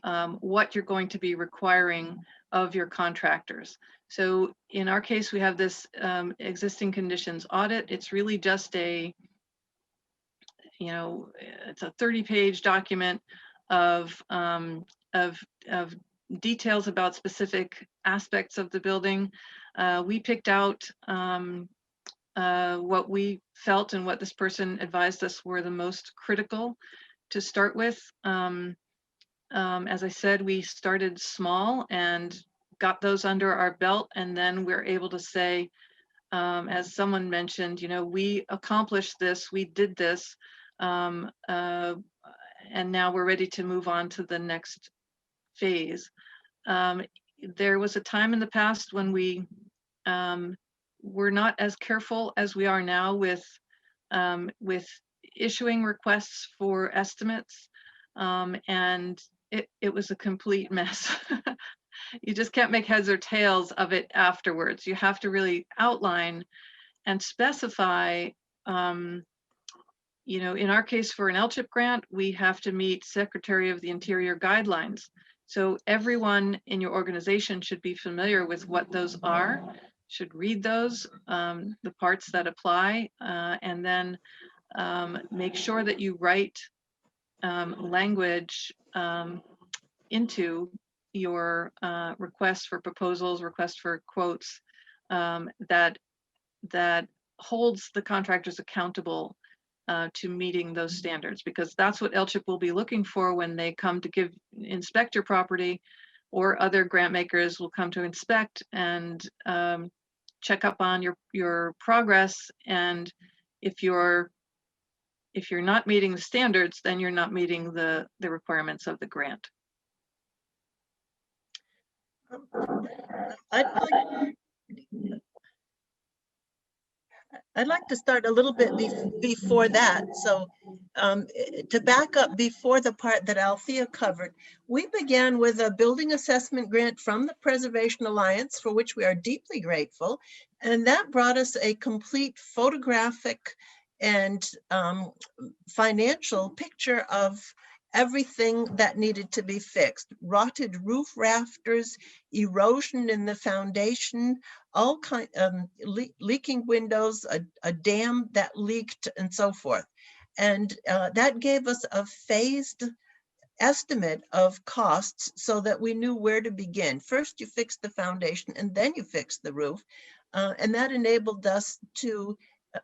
what you're going to be requiring of your contractors. So in our case, we have this existing conditions audit. It's really just a, it's a 30-page document of details about specific aspects of the building. We picked out what we felt and what this person advised us were the most critical to start with. As I said, we started small and got those under our belt, and then we're able to say, as someone mentioned, we accomplished this, we did this, and now we're ready to move on to the next phase. There was a time in the past when we were not as careful as we are now with issuing requests for estimates, and it was a complete mess. You just can't make heads or tails of it afterwards. You have to really outline and specify, in our case for an LCHIP grant, we have to meet Secretary of the Interior guidelines. So everyone in your organization should be familiar with what those are, should read those, the parts that apply, and then make sure that you write language into your request for proposals, request for quotes, that holds the contractors accountable to meeting those standards, because that's what LCHIP will be looking for when they come to inspect your property, or other grant makers will come to inspect and check up on your progress. And if you're not meeting the standards, then you're not meeting the requirements of the grant. I'd like to start a little bit before that. So to back up before the part that Althea covered, we began with a building assessment grant from the Preservation Alliance, for which we are deeply grateful. And that brought us a complete photographic and financial picture of everything that needed to be fixed: rotted roof rafters, erosion in the foundation, all kind of leaking windows, a dam that leaked, and so forth. And that gave us a phased estimate of costs so that we knew where to begin. First, you fix the foundation, and then you fix the roof. And that enabled us to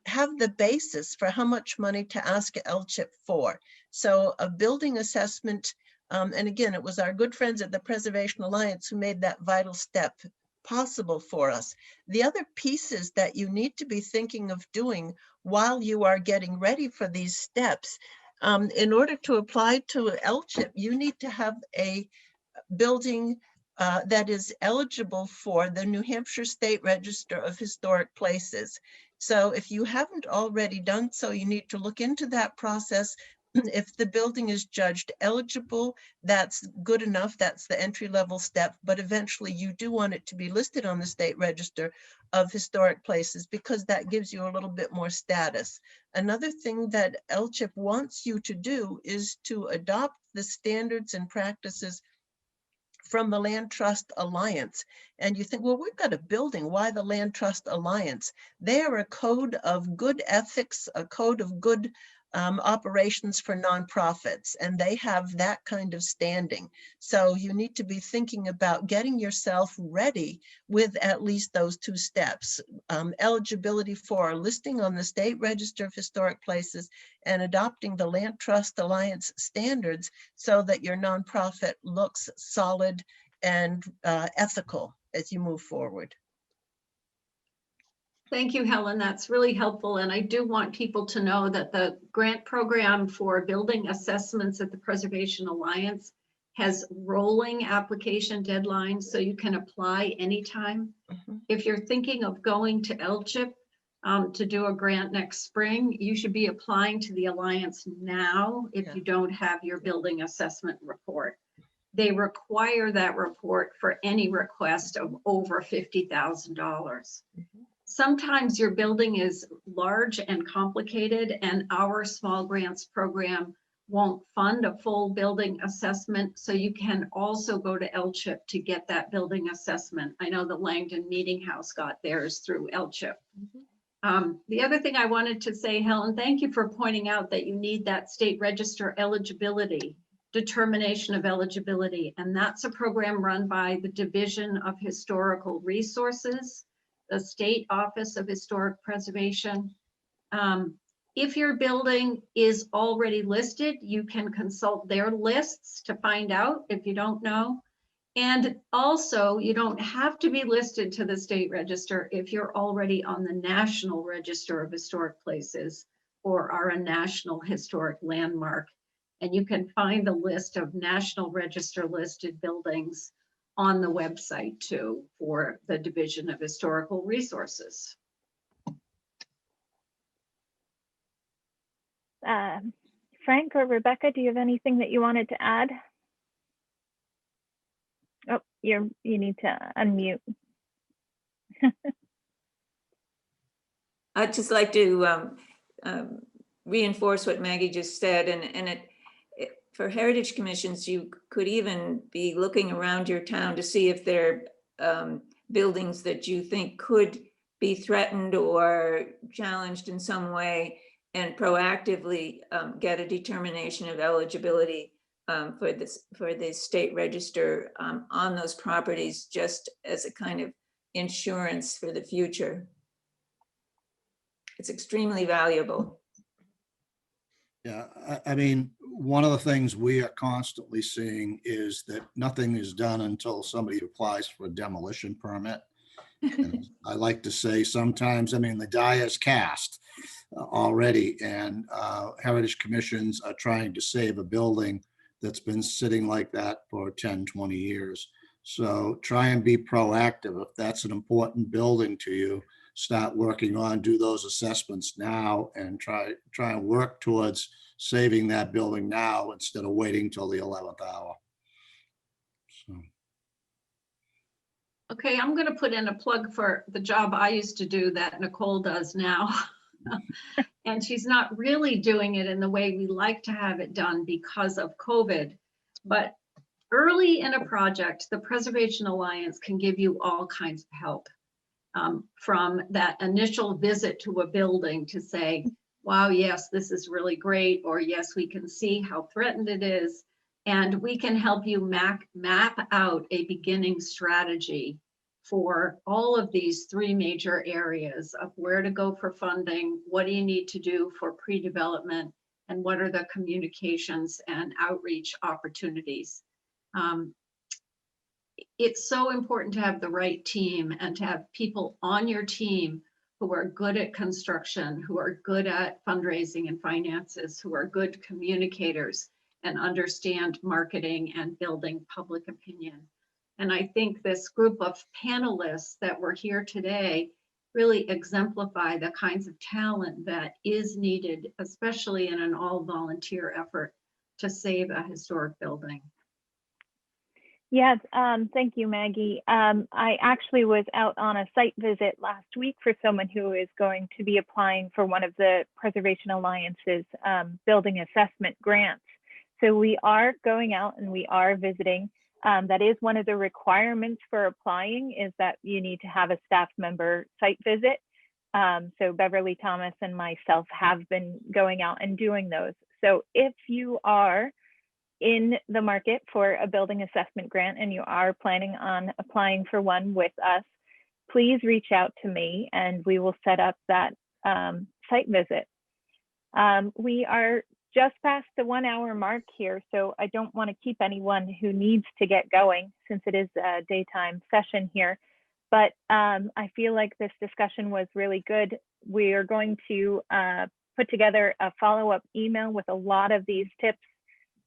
have the basis for how much money to ask LCHIP for. So a building assessment, and again, it was our good friends at the Preservation Alliance who made that vital step possible for us. The other pieces that you need to be thinking of doing while you are getting ready for these steps, in order to apply to LCHIP, you need to have a building that is eligible for the New Hampshire State Register of Historic Places. So if you haven't already done so, you need to look into that process. If the building is judged eligible, that's good enough. That's the entry-level step. But eventually you do want it to be listed on the State Register of Historic Places, because that gives you a little bit more status. Another thing that LCHIP wants you to do is to adopt the standards and practices from the Land Trust Alliance. And you think, well, we've got a building, why the Land Trust Alliance? They are a code of good ethics, a code of good operations for nonprofits, and they have that kind of standing. So you need to be thinking about getting yourself ready with at least those two steps: eligibility for a listing on the State Register of Historic Places, and adopting the Land Trust Alliance standards so that your nonprofit looks solid and ethical as you move forward. Thank you, Helen. That's really helpful. And I do want people to know that the grant program for building assessments at the Preservation Alliance has rolling application deadlines, so you can apply anytime. If you're thinking of going to LCHIP to do a grant next spring, you should be applying to the Alliance now if you don't have your building assessment report. They require that report for any request of over $50,000. Sometimes your building is large and complicated, and our small grants program won't fund a full building assessment. So you can also go to LCHIP to get that building assessment. I know the Langdon Meeting House got theirs through LCHIP. The other thing I wanted to say, Helen, thank you for pointing out that you need that state register eligibility, determination of eligibility. And that's a program run by the Division of Historical Resources, the State Office of Historic Preservation. If your building is already listed, you can consult their lists to find out if you don't know. And also, you don't have to be listed to the state register if you're already on the National Register of Historic Places or are a National Historic Landmark. And you can find the list of National Register listed buildings on the website too for the Division of Historical Resources. Frank or Rebecca, do you have anything that you wanted to add? Oh, you need to unmute. I'd just like to reinforce what Maggie just said, and for heritage commissions, you could even be looking around your town to see if there are buildings that you think could be threatened or challenged in some way, and proactively get a determination of eligibility for the state register on those properties, just as a kind of insurance for the future. It's extremely valuable. Yeah, I mean, one of the things we are constantly seeing is that nothing is done until somebody applies for a demolition permit. And I like to say sometimes, I mean, the die is cast already, and heritage commissions are trying to save a building that's been sitting like that for 10, 20 years. So try and be proactive. If that's an important building to you, start working on, do those assessments now, and try and work towards saving that building now instead of waiting till the 11th hour. So. Okay, I'm going to put in a plug for the job I used to do that Nicole does now. And she's not really doing it in the way we like to have it done because of COVID. But early in a project, the Preservation Alliance can give you all kinds of help. From that initial visit to a building to say, wow, yes, this is really great, or yes, we can see how threatened it is. And we can help you map out a beginning strategy for all of these three major areas of where to go for funding, what do you need to do for pre-development, and what are the communications and outreach opportunities. It's so important to have the right team and to have people on your team who are good at construction, who are good at fundraising and finances, who are good communicators and understand marketing and building public opinion. And I think this group of panelists that were here today really exemplify the kinds of talent that is needed, especially in an all-volunteer effort to save a historic building. Yes, thank you, Maggie. I actually was out on a site visit last week for someone who is going to be applying for one of the Preservation Alliance's building assessment grants. So we are going out and we are visiting. That is one of the requirements for applying, is that you need to have a staff member site visit. So Beverly Thomas and myself have been going out and doing those. So if you are in the market for a building assessment grant and you are planning on applying for one with us, please reach out to me and we will set up that site visit. We are just past the 1 hour mark here, so I don't want to keep anyone who needs to get going since it is a daytime session here. But I feel like this discussion was really good. We are going to put together a follow-up email with a lot of these tips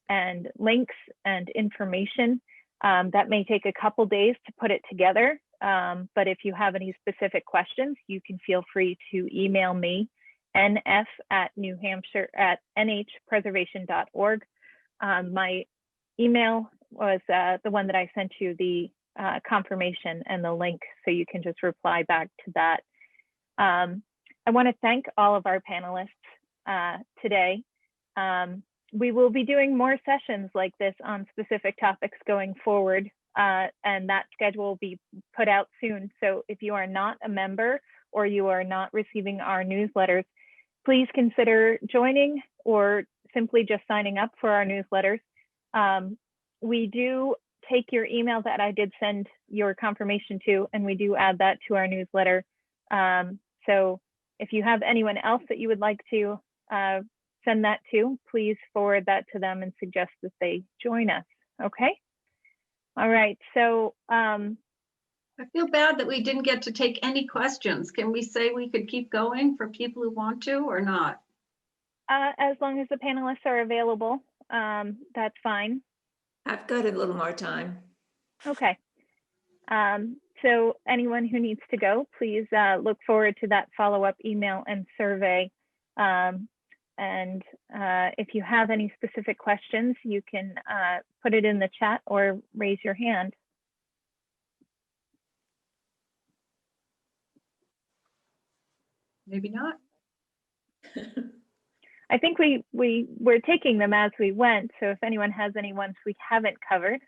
and links and information. That may take a couple days to put it together. But if you have any specific questions, you can feel free to email me, nf@nhpreservation.org. My email was the one that I sent you the confirmation and the link, so you can just reply back to that. I want to thank all of our panelists today. we will be doing more sessions like this on specific topics going forward, and that schedule will be put out soon. So if you are not a member or you are not receiving our newsletters, please consider joining or simply just signing up for our newsletters. We do take your email that I did send your confirmation to, and we do add that to our newsletter. So if you have anyone else that you would like to send that to, please forward that to them and suggest that they join us. Okay. All right. So I feel bad that we didn't get to take any questions. Can we say we could keep going for people who want to or not? as long as the panelists are available, that's fine. I've got a little more time. Okay. So anyone who needs to go, please look forward to that follow-up email and survey. If you have any specific questions, you can put it in the chat or raise your hand. Maybe not. I think we're taking them as we went. So if anyone has any ones we haven't covered.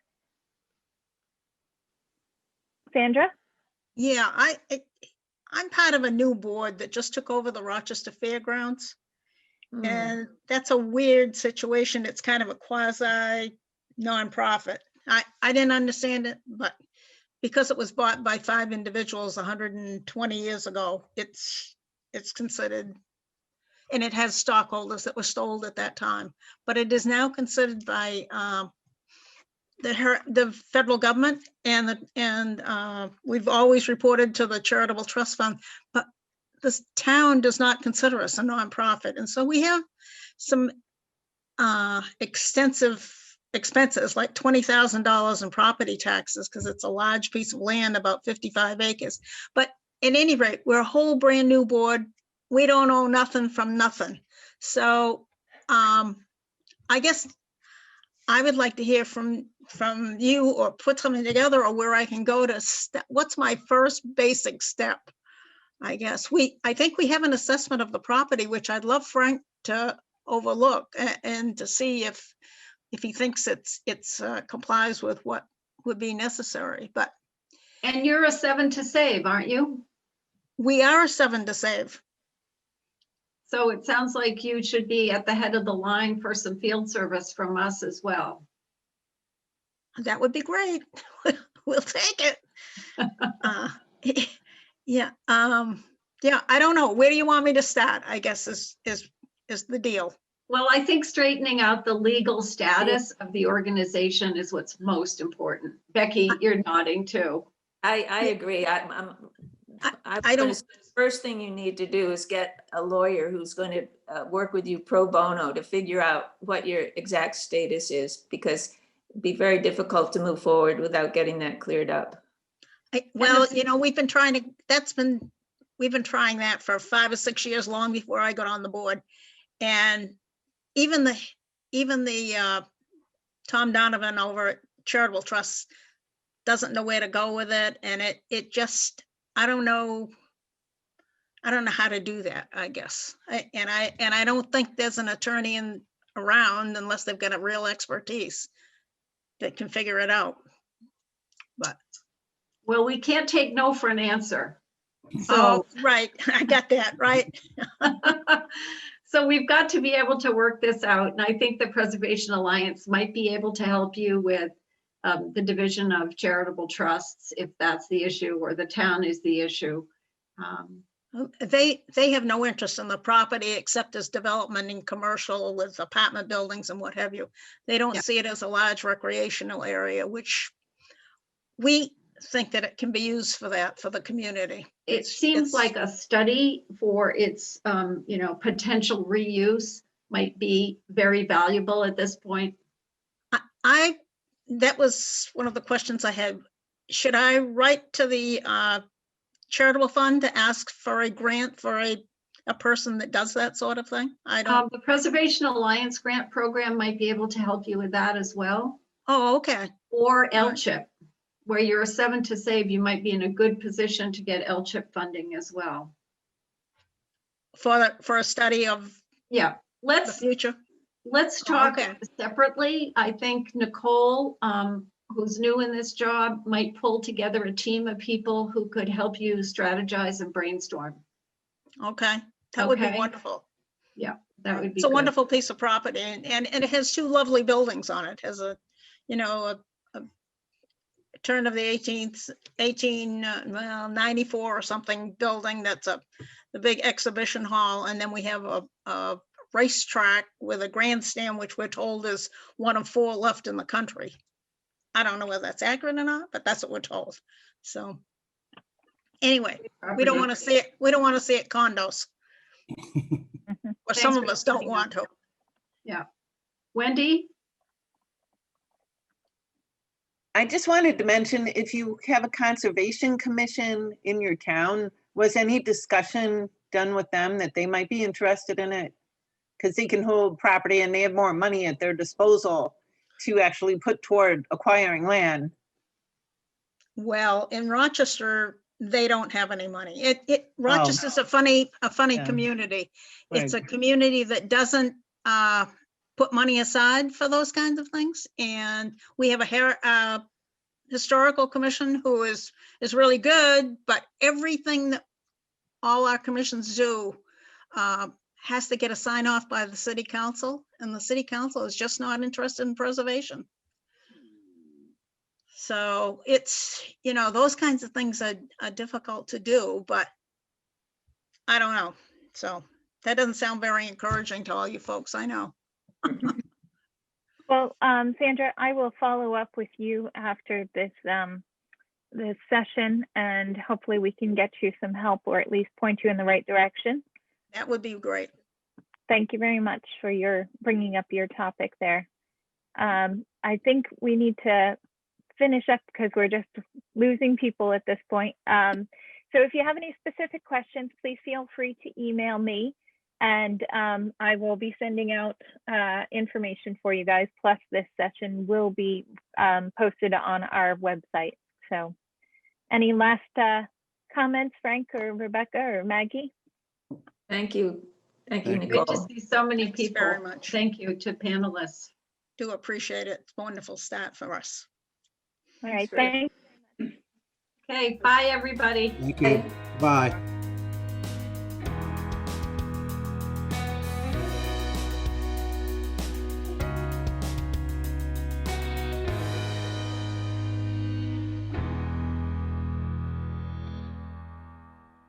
Sandra? Yeah, I'm part of a new board that just took over the Rochester Fairgrounds. And that's a weird situation. It's kind of a quasi nonprofit. I didn't understand it, but because it was bought by 5 individuals 120 years ago, it's considered, and it has stockholders that were sold at that time, but it is now considered by the federal government, and we've always reported to the Charitable Trust Fund, but this town does not consider us a nonprofit. And so we have some extensive expenses, like $20,000 in property taxes, because it's a large piece of land, about 55 acres. But at any rate, we're a whole brand new board. We don't owe nothing from nothing. So I guess I would like to hear from you, or put something together, or where I can go to what's my first basic step. I guess I think we have an assessment of the property, which I'd love Frank to overlook and to see if he thinks it's complies with what would be necessary. But And you're a 7 to save, aren't you? we are a 7 to save. So it sounds like you should be at the head of the line for some field service from us as well. That would be great. We'll take it. Yeah. Yeah. I don't know. Where do you want me to start? I guess is the deal. Well, I think straightening out the legal status of the organization is what's most important. Becky, you're nodding too. I agree. I don't. The first thing you need to do is get a lawyer who's going to work with you pro bono to figure out what your exact status is, because it'd be very difficult to move forward without getting that cleared up. Well, you know, we've been trying that for 5 or 6 years, long before I got on the board. And even the Tom Donovan over at Charitable Trust doesn't know where to go with it. And it just, I don't know how to do that, I guess. And I don't think there's an attorney around unless they've got a real expertise that can figure it out. But well, we can't take no for an answer. So right, I got that, right. So we've got to be able to work this out. And I think the Preservation Alliance might be able to help you with the division of charitable trusts, if that's the issue, or the town is the issue. They have no interest in the property except as development and commercial with apartment buildings and what have you. They don't see it as a large recreational area, which we think that it can be used for that, for the community. It seems like a study for its potential reuse might be very valuable at this point. That was one of the questions I had. Should I write to the charitable fund to ask for a grant for a person that does that sort of thing? I don't. The Preservation Alliance grant program might be able to help you with that as well. Oh, okay. Or LCHIP, where you're a 7 to save, you might be in a good position to get LCHIP funding as well. For a study of the future. let's talk Okay. separately. I think Nicole, who's new in this job, might pull together a team of people who could help you strategize and brainstorm. Okay, that would be Okay. wonderful. That would be It's a good. wonderful piece of property and it has two lovely buildings on it. It has a, you know, a turn of the 1894 or something building that's the big exhibition hall. And then we have a racetrack with a grandstand, which we're told is one of 4 left in the country. I don't know whether that's accurate or not, but that's what we're told. So anyway, we don't want to see it. We don't want to see it condos. Or some Thanks of for us don't pointing want to. Yeah. Wendy? I just wanted to mention, if you have a conservation commission in your town, was any discussion done with them that they might be interested in it? Because they can hold property and they have more money at their disposal to actually put toward acquiring land. Well, in Rochester, they don't have any money. Rochester's a funny Yeah. community. It's a Right. community that doesn't put money aside for those kinds of things. And we have a historical commission who is really good, but everything that all our commissions do has to get a sign off by the city council, and the city council is just not interested in preservation. So it's, you know, those kinds of things are difficult to do, but I don't know. So that doesn't sound very encouraging to all you folks, I know. Well, Sandra, I will follow up with you after this session, and hopefully we can get you some help or at least point you in the right direction. That would be great. Thank you very much for your bringing up your topic there. I think we need to finish up because we're just losing people at this point. So if you have any specific questions, please feel free to email me, and I will be sending out information for you guys. Plus this session will be posted on our website. So any last comments, Frank or Rebecca or Maggie? Thank you. Thank you, Thank you. Great to Nicole. see so many Thanks people. very much. Thank you to panelists. Do appreciate it. It's a wonderful start for us. All right, Thanks, thanks. Okay, bye, everybody. Thank you. Bye.